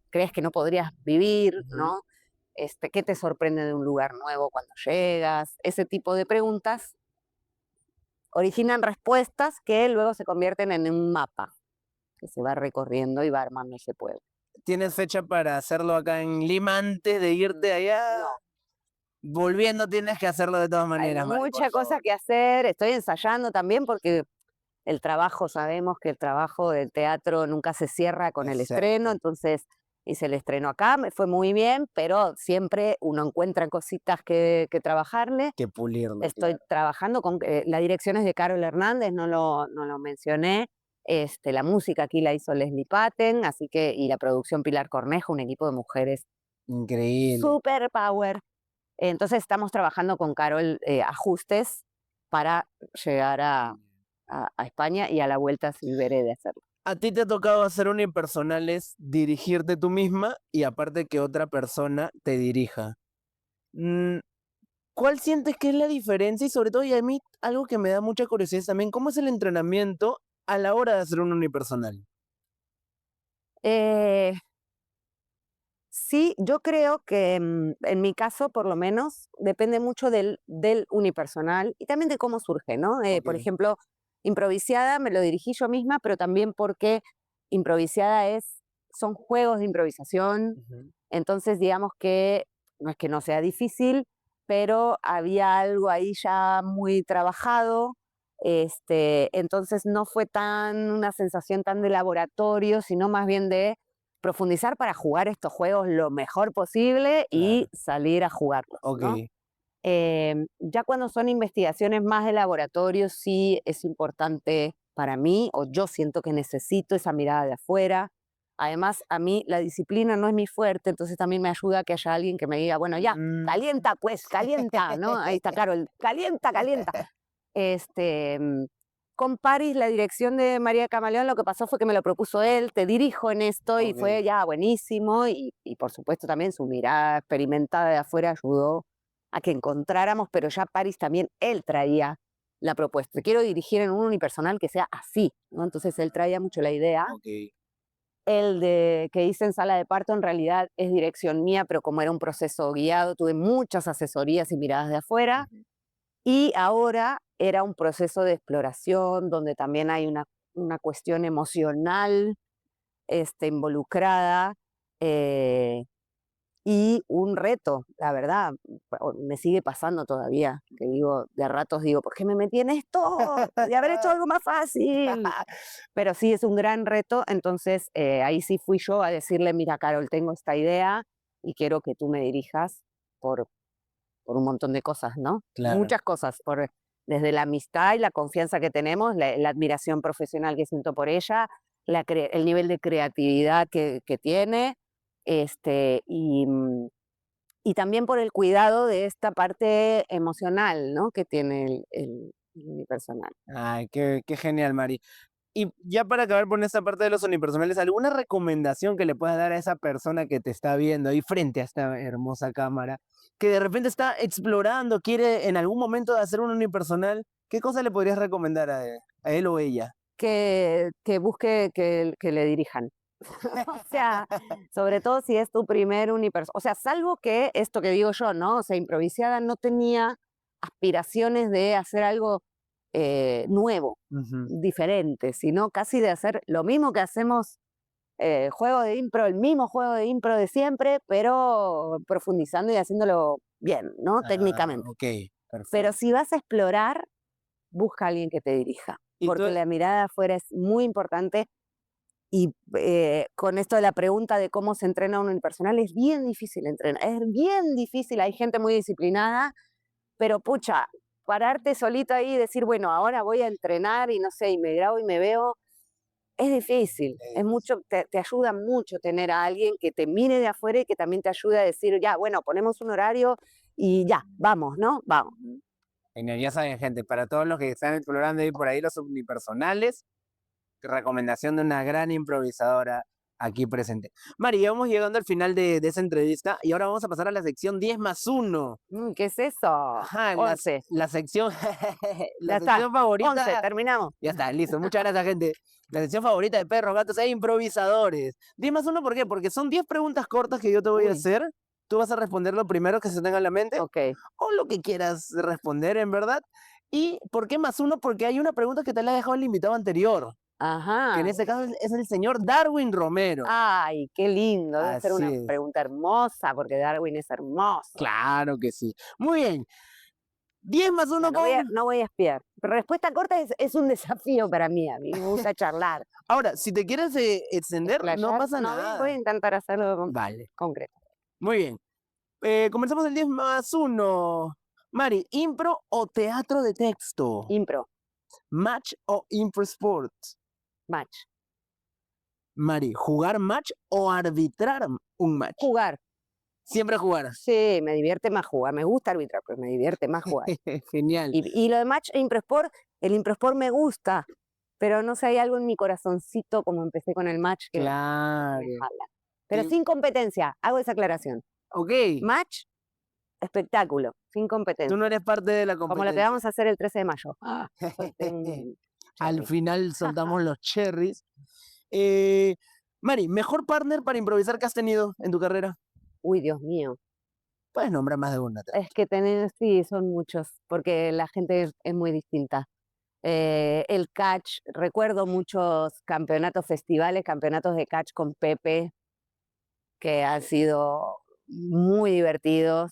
crees que no podrías vivir, ¿no? ¿Qué te sorprende de un lugar nuevo cuando llegas? Ese tipo de preguntas originan respuestas que luego se convierten en un mapa que se va recorriendo y va armando ese pueblo. ¿Tienes fecha para hacerlo acá en Lima antes de irte allá? No. Volviendo tienes que hacerlo de todas Hay maneras, Mari, mucha por cosa favor. que hacer, estoy ensayando también porque el trabajo, sabemos que el trabajo del teatro nunca se cierra con el estreno, entonces hice el estreno acá, me fue muy bien, pero siempre uno encuentra cositas que trabajarle. Que pulirlo. Estoy trabajando con, la dirección es de Carol Hernández, no lo mencioné. La música aquí la hizo Leslie Patten, así que, y la producción Pilar Cornejo, un equipo de mujeres Increíble. super power. Entonces estamos trabajando con Carol ajustes para llegar a España y a la vuelta sí veré de hacerlo. A ti te ha tocado hacer unipersonales, dirigirte tú misma y aparte que otra persona te dirija. Mm, ¿Cuál sientes que es la diferencia? Y sobre todo, y a mí algo que me da mucha curiosidad es también, ¿cómo es el entrenamiento a la hora de hacer un unipersonal? Eh, sí, yo creo que en mi caso, por lo menos, depende mucho del unipersonal y también de cómo surge, ¿no? Por Ok. ejemplo, Improvisada me lo dirigí yo misma, pero también porque Improvisada son juegos de improvisación. Ujú. Entonces, digamos que no es que no sea difícil, pero había algo ahí ya muy trabajado. Entonces no fue una sensación tan de laboratorio, sino más bien de profundizar para jugar estos juegos lo mejor posible y Claro. salir a jugarlos, Ok. ¿no? Ya cuando son investigaciones más de laboratorio, sí es importante para mí, o yo siento que necesito esa mirada de afuera. Además, a mí la disciplina no es mi fuerte, entonces también me ayuda que haya alguien que me diga, bueno, ya, Mm. calienta, pues, calienta, ¿no? Ahí está Carol, calienta, calienta. Este, mm, con Paris, la dirección de María Camaleón, lo que pasó fue que me lo propuso él, te dirijo en esto, y Ok. fue ya buenísimo, y por supuesto también su mirada experimentada de afuera ayudó a que encontráramos, pero ya Paris también, él traía la propuesta. Quiero dirigir en un unipersonal que sea así, ¿no? Entonces él traía mucho la idea. Ok. El que hice en sala de parto en realidad es dirección mía, pero como era un proceso guiado, tuve muchas asesorías y miradas de afuera. Ujú. Y ahora era un proceso de exploración donde también hay una cuestión emocional involucrada. eh, y un reto, la verdad, me sigue pasando todavía, que digo, de ratos digo, ¿por qué me metí en esto? Podría haber hecho algo más fácil. Pero sí, es un gran reto, entonces ahí sí fui yo a decirle, mira, Carol, tengo esta idea y quiero que tú me dirijas por, por un montón de cosas, ¿no? Claro. Muchas cosas, desde la amistad y la confianza que tenemos, la admiración profesional que siento por ella, el nivel de creatividad que tiene, y también por el cuidado de esta parte emocional, ¿no? Que tiene el unipersonal. Ay, qué genial, Mari. Y ya para acabar por esta parte de los unipersonales, ¿alguna recomendación que le puedas dar a esa persona que te está viendo ahí frente a esta hermosa cámara, que de repente está explorando, quiere en algún momento hacer un unipersonal? ¿Qué cosa le podrías recomendar a él o ella? Que busque que le dirijan. O sea, sobre todo si es tu primer unipersonal. O sea, salvo que esto que digo yo, ¿no? O sea, Improvisada no tenía aspiraciones de hacer algo nuevo, Ujú. diferente, sino casi de hacer lo mismo que hacemos, juego de impro, el mismo juego de impro de siempre, pero profundizando y haciéndolo bien, ¿no? Ah, Técnicamente. ok, Pero perfecto. si vas a explorar, busca a alguien que te dirija, Y tú, porque la mirada de afuera es muy importante. Y con esto de la pregunta de cómo se entrena un unipersonal, es bien difícil entrenar, es bien difícil, hay gente muy disciplinada, pero pucha, pararte solito ahí y decir, bueno, ahora voy a entrenar y no sé, y me grabo y me veo, es difícil, es mucho, te ayuda mucho tener a alguien que te mire de afuera y que también te ayude a decir, ya, bueno, ponemos un horario y ya, vamos, ¿no? Vamos. Genial, ya saben, gente, para todos los que están explorando ahí por ahí los unipersonales, recomendación de una gran improvisadora aquí presente. Mari, ya vamos llegando al final de esa entrevista y ahora vamos a pasar a la sección 10 más 1. ¿Qué es eso? Ajá, 11. la sección, Ya la está. sección 11, favorita. terminamos. Ya está, listo. Muchas gracias, gente. La sección favorita de perros, gatos e improvisadores. 10 más 1, ¿por qué? Porque son 10 preguntas cortas que yo te voy a Uy. hacer. Tú vas a responder lo primero que se tenga en la mente Ok. o lo que quieras responder, en verdad. ¿Y por qué más 1? Porque hay una pregunta que te la ha dejado el invitado anterior, que en Ajá. este caso es el señor Darwin Romero. Ay, qué lindo. Debe ser Así una es. pregunta hermosa, porque Darwin es hermoso. Claro que sí. Muy bien. 10 más 1 Ya, con... no voy a espiar. Pero respuesta corta es un desafío para mí. A mí me gusta charlar. Ahora, si te quieres extender, no Explayar. pasa No, nada. voy a intentar hacerlo Vale. concreto. Muy bien. Comenzamos el 10 más 1. Mari, ¿impro o teatro de texto? Impro, ¿Match o impro sport? match. Mari, ¿jugar match o arbitrar un match? Jugar. Siempre jugar. Sí, me divierte más jugar. Me gusta arbitrar, pero me divierte más jugar. Genial. Y lo de match e improsport, el improsport me gusta, pero no sé, hay algo en mi corazoncito, como empecé con el match, que Claro. me jala. Pero Sí. sin competencia, hago esa aclaración. Ok. Match, espectáculo, sin Tú competencia. no eres parte de la Como lo que competencia. vamos a hacer el 13 de mayo. Solté un Al cherry. final soltamos los cherries. Mari, ¿mejor partner para improvisar que has tenido en tu carrera? Uy, Dios mío. Puedes nombrar más de una. Es que sí, son muchos, porque la gente es muy distinta. El catch, recuerdo muchos campeonatos, festivales, campeonatos de catch con Pepe, que han sido muy divertidos.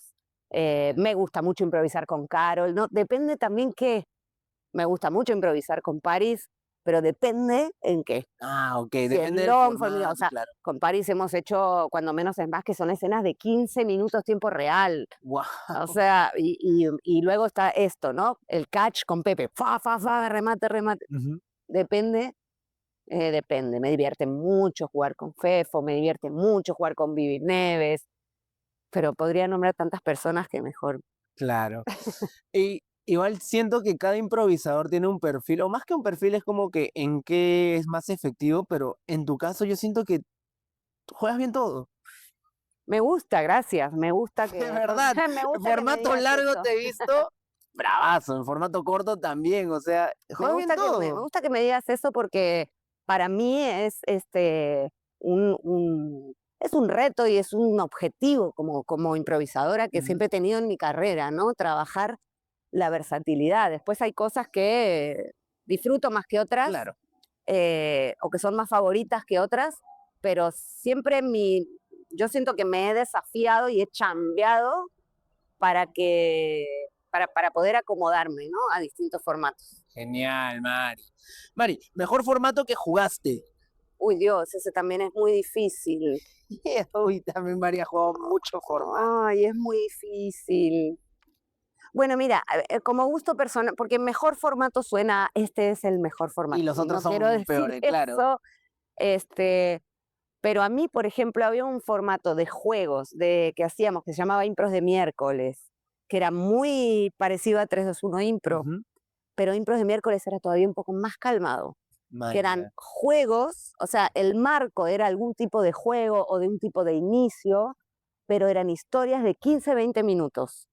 Me gusta mucho improvisar con Carol, ¿no? Depende también qué. Me gusta mucho improvisar con Paris, pero depende en qué. Ah, ok, Si es depende del long form, formato, o sea, claro. con Paris hemos hecho, cuando menos es más, que son escenas de 15 minutos tiempo real. Wow. O sea, y luego está esto, ¿no? El catch con Pepe. Fa, remate, remate. Depende, depende. Me divierte mucho jugar con Fefo, me divierte mucho jugar con Vivi Neves, pero podría nombrar tantas personas que mejor. Claro. Y igual siento que cada improvisador tiene un perfil, o más que un perfil es como que en qué es más efectivo, pero en tu caso yo siento que tú juegas bien todo. Me gusta, gracias. Me gusta que. De verdad, me en gusta que me formato digas largo eso. te he visto bravazo, en formato corto también, o sea, Me juegas bien gusta, me todo. gusta que me digas eso porque para mí es es un reto y es un objetivo como improvisadora que Ujú. siempre he tenido en mi carrera, ¿no? Trabajar la versatilidad. Después hay cosas que disfruto más que otras, Claro. o que son más favoritas que otras, pero siempre yo siento que me he desafiado y he chambeado para poder acomodarme, ¿no? A distintos formatos. Genial, Mari. Mari, mejor formato que jugaste. Uy, Dios, ese también es muy difícil. Uy, también Mari ha jugado mucho formato. Ay, es muy difícil. Bueno, mira, como gusto personal, porque mejor formato suena, este es el mejor formato. Y los Y otros no quiero son decir peores, claro. eso, pero a mí, por ejemplo, había un formato de juegos que hacíamos que se llamaba Impros de miércoles, que era muy parecido a 3-2-1 Impro, Ujú. pero Impros de miércoles era todavía un poco más calmado, que eran Maña. juegos, o sea, el marco era algún tipo de juego o de un tipo de inicio, pero eran historias de 15-20 minutos,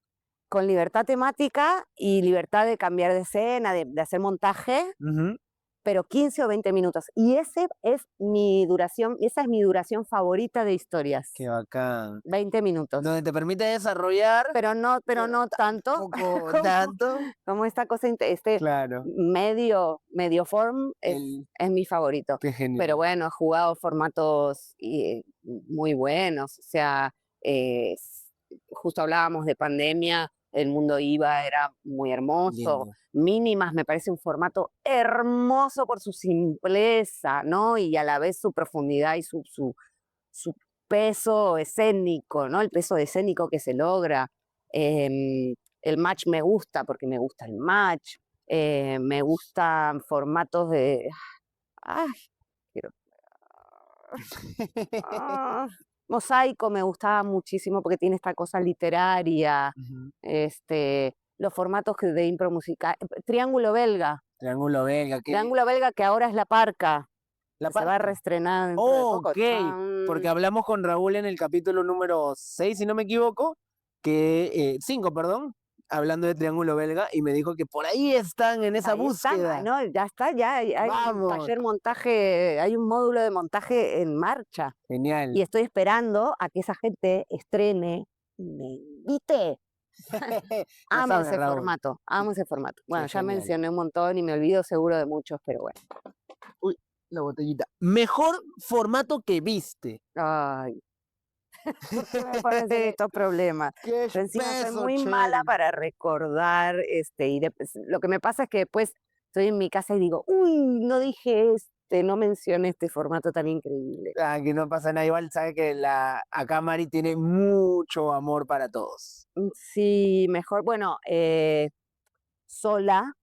con libertad temática y libertad de cambiar de escena, de hacer montaje, Ujú. pero 15 o 20 minutos. Y esa es mi duración favorita de historias. Qué bacán. 20 minutos. Donde te permite desarrollar, Pero no tanto poco como, tanto. como esta cosa, Claro. medio form El, es mi favorito. qué genial. Pero bueno, he jugado formatos muy buenos. O sea, justo hablábamos de pandemia, el mundo IVA era muy hermoso. Lindo. Mínimas me parece un formato hermoso por su simpleza, ¿no? Y a la vez su profundidad y su peso escénico, ¿no? El peso escénico que se logra. El match me gusta porque me gusta el match. Me gustan formatos de. Ay, quiero. Ah, Mosaico me gustaba muchísimo porque tiene esta cosa literaria, Ujú. los formatos de impro musical. Triángulo Belga. Triángulo Belga, que Triángulo Belga que ahora es La Parca, La que se va a Parca. reestrenar dentro de Oh, poco. ok, porque Chan. hablamos con Raúl en el capítulo número 6, si no me equivoco, 5, perdón, hablando de Triángulo Belga, y me dijo que por ahí están en esa Ahí están, búsqueda. ¿no? Ya está, ya hay un Vamos, taller montaje, hay un módulo de montaje en marcha. genial. Y estoy esperando a que esa gente estrene y me invite. Ya Amo sabes, ese Raúl, formato, amo ese formato. qué Bueno, ya genial. mencioné un montón y me olvido seguro de muchos, pero bueno. Uy, la botellita. Mejor formato que viste. Ay, ¿por qué me pones en estos problemas? ¡Qué Yo encima soy espeso, muy mala che! para recordar, lo que me pasa es que después estoy en mi casa y digo, uy, no dije no mencioné este formato tan increíble. Ah, que no pasa nada, igual sabe que acá Mari tiene mucho amor para todos. Sí, mejor, bueno, Sola,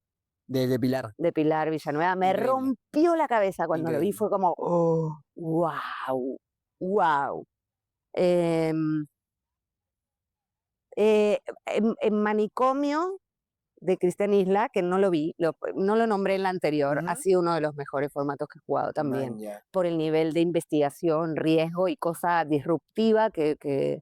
Desde Pilar, de Pilar Villanueva, me increíble, rompió la cabeza cuando lo vi, increíble. fue como, oh, wow, wow. Em, en Manicomio de Cristian Isla, que no lo vi, no lo nombré en la anterior, ha Ujú. sido uno de los mejores formatos que he jugado también, Man, ya. por el nivel de investigación, riesgo y cosa disruptiva que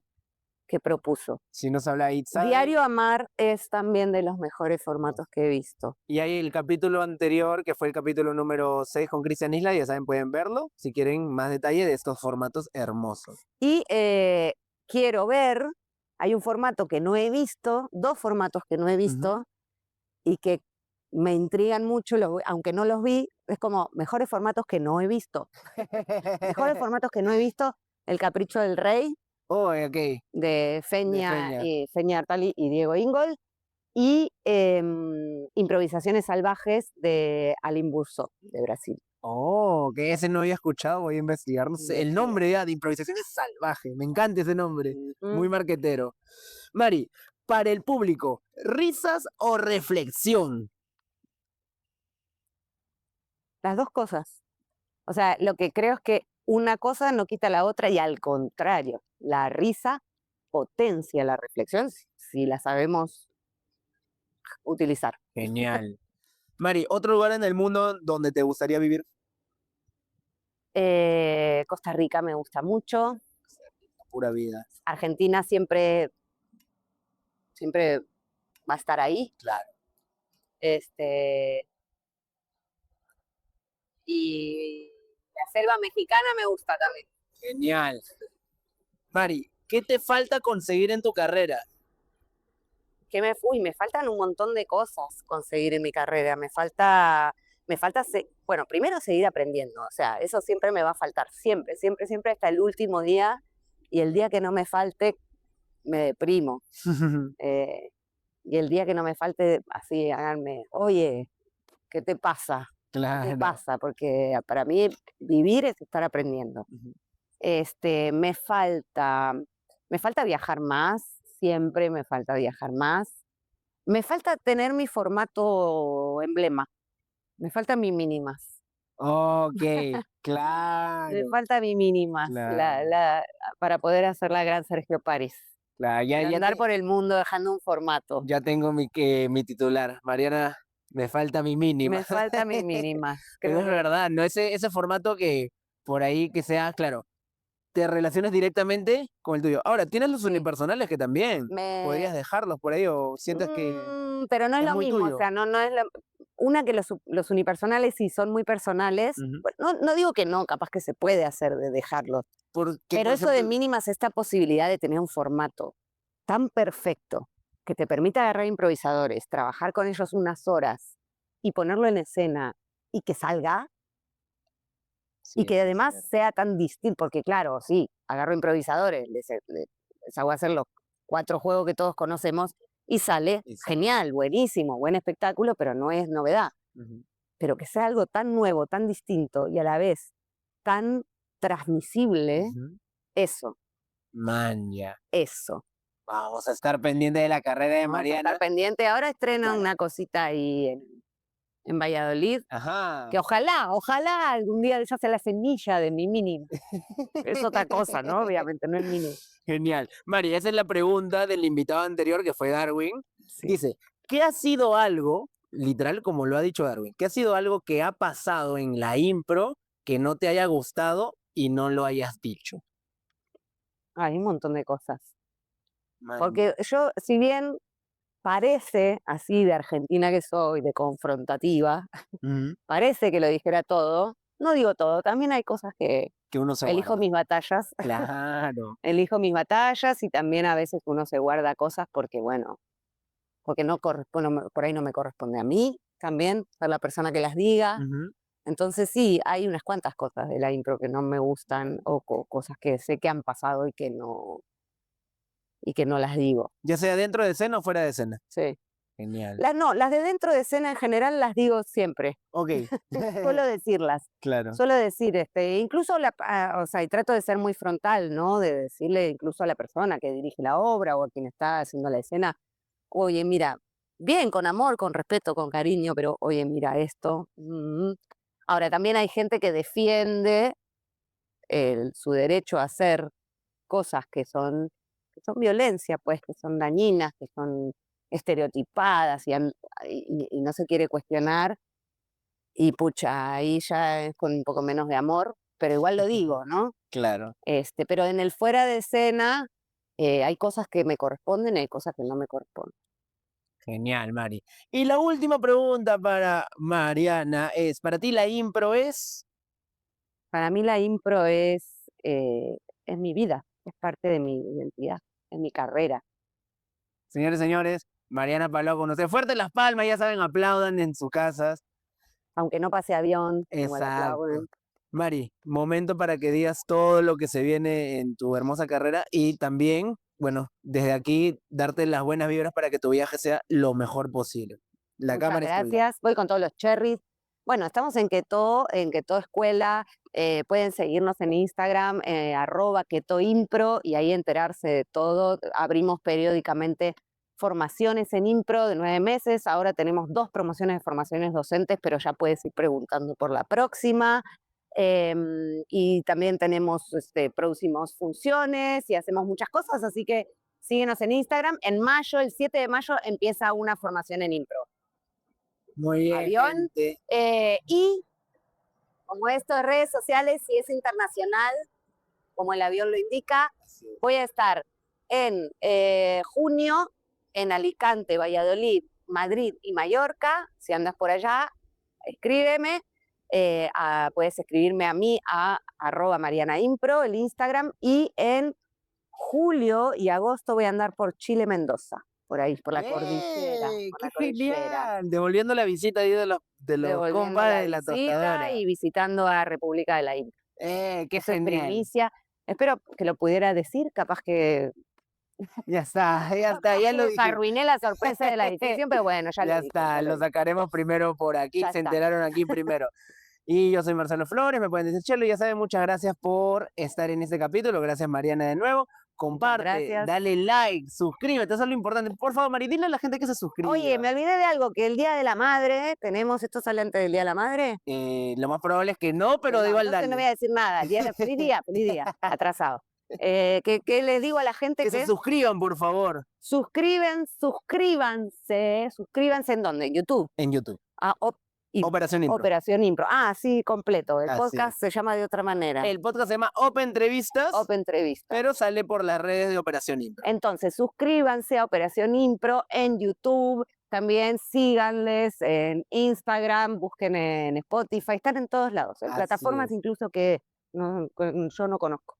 propuso. Si nos habla Itzai. Diario Amar es también de los mejores formatos que he visto. Y hay el capítulo anterior, que fue el capítulo número 6 con Cristian Isla, ya saben, pueden verlo si quieren más detalle de estos formatos hermosos. Y quiero ver, hay un formato que no he visto, dos formatos que no he Ujú. visto y que me intrigan mucho, aunque no los vi, es como mejores formatos que no he visto. Mejores formatos que no he visto, El Capricho del Rey, Oh, ok, de de Feña, Feña. Feña Artali y Diego Ingold, y Improvisaciones Salvajes de Aline Burso, de Brasil. Oh, que ese no había escuchado, voy a investigar. No sé, el Investiga. nombre ya de improvisación es salvaje, me encanta ese nombre, muy Ujú. marquetero. Mari, para el público, ¿risas o reflexión? Las dos cosas. O sea, lo que creo es que una cosa no quita la otra y al contrario, la risa potencia la reflexión si la sabemos utilizar. Genial. Mari, ¿otro lugar en el mundo donde te gustaría vivir? Costa Rica me gusta mucho. Pura vida. Argentina siempre va a estar ahí. Claro. Este, y la selva mexicana me gusta también. Genial. Mari, ¿qué te falta conseguir en tu carrera? Me faltan un montón de cosas conseguir en mi carrera. Bueno, primero seguir aprendiendo. O sea, eso siempre me va a faltar. Siempre, siempre, siempre hasta el último día. Y el día que no me falte, me deprimo. Y el día que no me falte, así, háganme, oye, ¿qué te pasa? ¿Qué te Claro. pasa? Porque para mí vivir es estar aprendiendo. Ujú. Me falta viajar más, siempre me falta viajar más. Me falta tener mi formato emblema, me falta mi mínimas, Ok, me claro, falta mi mínimas, claro, para poder hacer la gran Sergio Párez, claro. para andar por el mundo dejando un formato. Ya tengo mi titular. Mariana, me falta mi mínima. Me falta mi mínimas, Pero creo es que verdad, ¿no? Ese formato que por ahí que sea, claro, te relaciones directamente con el tuyo. Ahora, tienes los sí. unipersonales que también Me podrías dejarlos por ahí o sientes que Pero no es es lo muy mismo, o tuyo. sea, no es una que los unipersonales sí son muy personales, Ujú. bueno, no digo que no, capaz que se puede hacer de dejarlos, Porque, pero por eso de ejemplo, mínimas, esta posibilidad de tener un formato tan perfecto que te permita agarrar improvisadores, trabajar con ellos unas horas y ponerlo en escena y que salga y sí, que eso es además cierto. sea tan distinto, porque claro, sí, agarro improvisadores, les hago hacer los 4 juegos que todos conocemos y sale Y sale. genial, buenísimo, buen espectáculo, pero no es novedad. Ujú, Pero que sea algo tan nuevo, tan distinto y a la vez tan transmisible, ujú. eso, Man, ya. eso. Vamos a estar pendiente de la carrera de Vamos a estar Mariana. pendiente. Ahora estrenan Claro. una cosita ahí en Valladolid, Ajá. que ojalá algún día esa sea la semilla de mi mini. Es otra cosa, ¿no? Obviamente, no el mini. Genial. Mari, esa es la pregunta del invitado anterior, que fue Darwin. Sí. Dice, ¿qué ha sido algo, literal como lo ha dicho Darwin, qué ha sido algo que ha pasado en la impro que no te haya gustado y no lo hayas dicho? Hay un montón de cosas. Man, Porque yo, si bien parece así de argentina que soy, de confrontativa, ujú, parece que lo dijera todo, no digo todo, también hay cosas que que uno se elijo guarda. mis batallas, Claro. elijo mis batallas y también a veces uno se guarda cosas porque, bueno, porque no corresponde, por ahí no me corresponde a mí también ser la persona que las diga. Ujú. Entonces sí, hay unas cuantas cosas de la impro que no me gustan o cosas que sé que han pasado y que no las digo. Ya sea dentro de escena o fuera de escena. Sí. Genial. Las de dentro de escena en general las digo siempre. Ok. Suelo decirlas. Claro. Suelo decir, incluso o sea, y trato de ser muy frontal, ¿no? De decirle incluso a la persona que dirige la obra o a quien está haciendo la escena, oye, mira, bien, con amor, con respeto, con cariño, pero oye, mira esto. Ahora, también hay gente que defiende su derecho a hacer cosas que son violencia, pues, que son dañinas, que son estereotipadas y no se quiere cuestionar. Y pucha, ahí ya es con un poco menos de amor, pero igual lo digo, ¿no? Claro. Pero en el fuera de escena hay cosas que me corresponden y hay cosas que no me corresponden. Genial, Mari. Y la última pregunta para Mariana es, ¿para ti la impro es? Para mí la impro es mi vida, es parte de mi identidad, es mi carrera. Señores, señores, Mariana Palau con ustedes. Fuerte las palmas, ya saben, aplaudan en sus casas. Aunque no pase avión, igual Exacto. aplauden. Mari, momento para que digas todo lo que se viene en tu hermosa carrera y también, bueno, desde aquí darte las buenas vibras para que tu viaje sea lo mejor posible. La Muchas cámara es tuya. gracias. Voy con todos los cherries. Bueno, estamos en Keto Escuela. Pueden seguirnos en Instagram, @KetoImpro, y ahí enterarse de todo. Abrimos periódicamente formaciones en impro de 9 meses. Ahora tenemos 2 promociones de formaciones docentes, pero ya puedes ir preguntando por la próxima. Y también producimos funciones y hacemos muchas cosas, así que síguenos en Instagram. En mayo, el 7 de mayo, empieza una formación en impro. Muy bien, Avión. gente. Y como esto de redes sociales, si es internacional, como el avión lo indica, Así es. voy a estar en junio en Alicante, Valladolid, Madrid y Mallorca. Si andas por allá, escríbeme. Puedes escribirme a mí a @marianaimpro, el Instagram. Y en julio y agosto voy a andar por Chile, Mendoza, por ahí, por la cordillera, ¡Ey! por ¡Qué la cordillera. genial! Devolviendo la visita ahí de los Devolviendo compas la de la visita tostadora. y visitando a República de la India. Qué Eso es genial! primicia. Espero que lo pudiera decir, capaz que Ya está, ya está, ya lo les dijimos. arruiné la sorpresa de la distinción, pero bueno, ya Ya lo dije, está, ya lo lo dije. sacaremos primero por aquí, Ya se está. enteraron aquí primero. Y yo soy Marcelo Flores, me pueden decir Chelo, y ya saben, muchas gracias por estar en este capítulo, gracias Mariana de nuevo. Comparte, gracias. dale like, suscríbete, eso es lo importante. Por favor, Mari, dile a la gente que se suscriba. Oye, me olvidé de algo, que el Día de la Madre, ¿esto sale antes del Día de la Madre? Lo más probable es que no, Que pero de no, igual entonces no voy dale. a decir nada. Feliz día, atrasado. ¿Qué les digo a la gente Que se suscriban, por favor, suscríbanse en dónde? En YouTube. en YouTube. Ah, Operación Intro. Operación Impro. Ah, sí, completo. El Así podcast se llama de otra manera. El podcast se llama Open Entrevistas, Open Entrevista. pero sale por las redes de Operación Intro. Entonces, suscríbanse a Operación Impro en YouTube. También síganles en Instagram, busquen en Spotify, están en todos lados, en Así plataformas es. incluso que yo no conozco.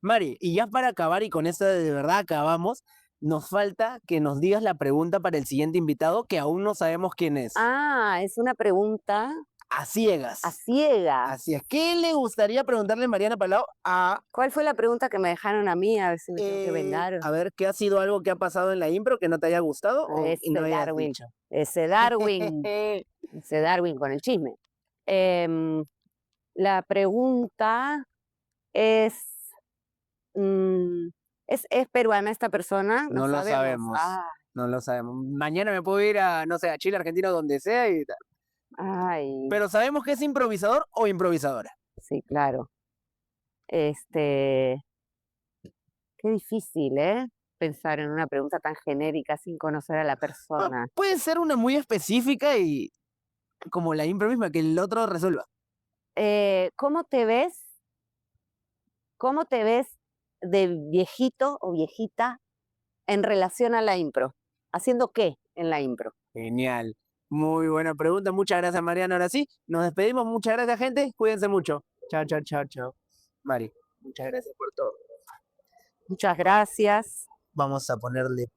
Mari, y ya para acabar, y con esto de verdad acabamos, nos falta que nos digas la pregunta para el siguiente invitado, que aún no sabemos quién es. Ah, es una pregunta A ciegas. a ciegas. Así es. ¿Qué le gustaría preguntarle a Mariana Palau a... ¿Cuál fue la pregunta que me dejaron a mí? A ver si me tengo que vengar. a ver, ¿qué ha sido algo que ha pasado en la impro que no te haya gustado y no hayas Darwin. dicho? Ese Darwin. Ese Darwin con el chisme. La pregunta es, ¿es peruana esta persona? No lo sabemos. Ah, No lo sabemos. Mañana me puedo ir a, no sé, a Chile, Argentina, donde sea y tal. Ay, Pero sabemos que es improvisador o improvisadora. sí, claro. Este, qué difícil, ¿eh? Pensar en una pregunta tan genérica sin conocer a la persona. Puede ser una muy específica y como la impro misma, que el otro resuelva. ¿Cómo te ves? ¿Cómo te ves de viejito o viejita en relación a la impro? ¿Haciendo qué en la impro? Genial. Muy buena pregunta. Muchas gracias, Mariana. Ahora sí, nos despedimos. Muchas gracias, gente. Cuídense mucho. Chao, chao, chao, chao. Mari, muchas gracias por todo. Muchas gracias. Vamos a ponerle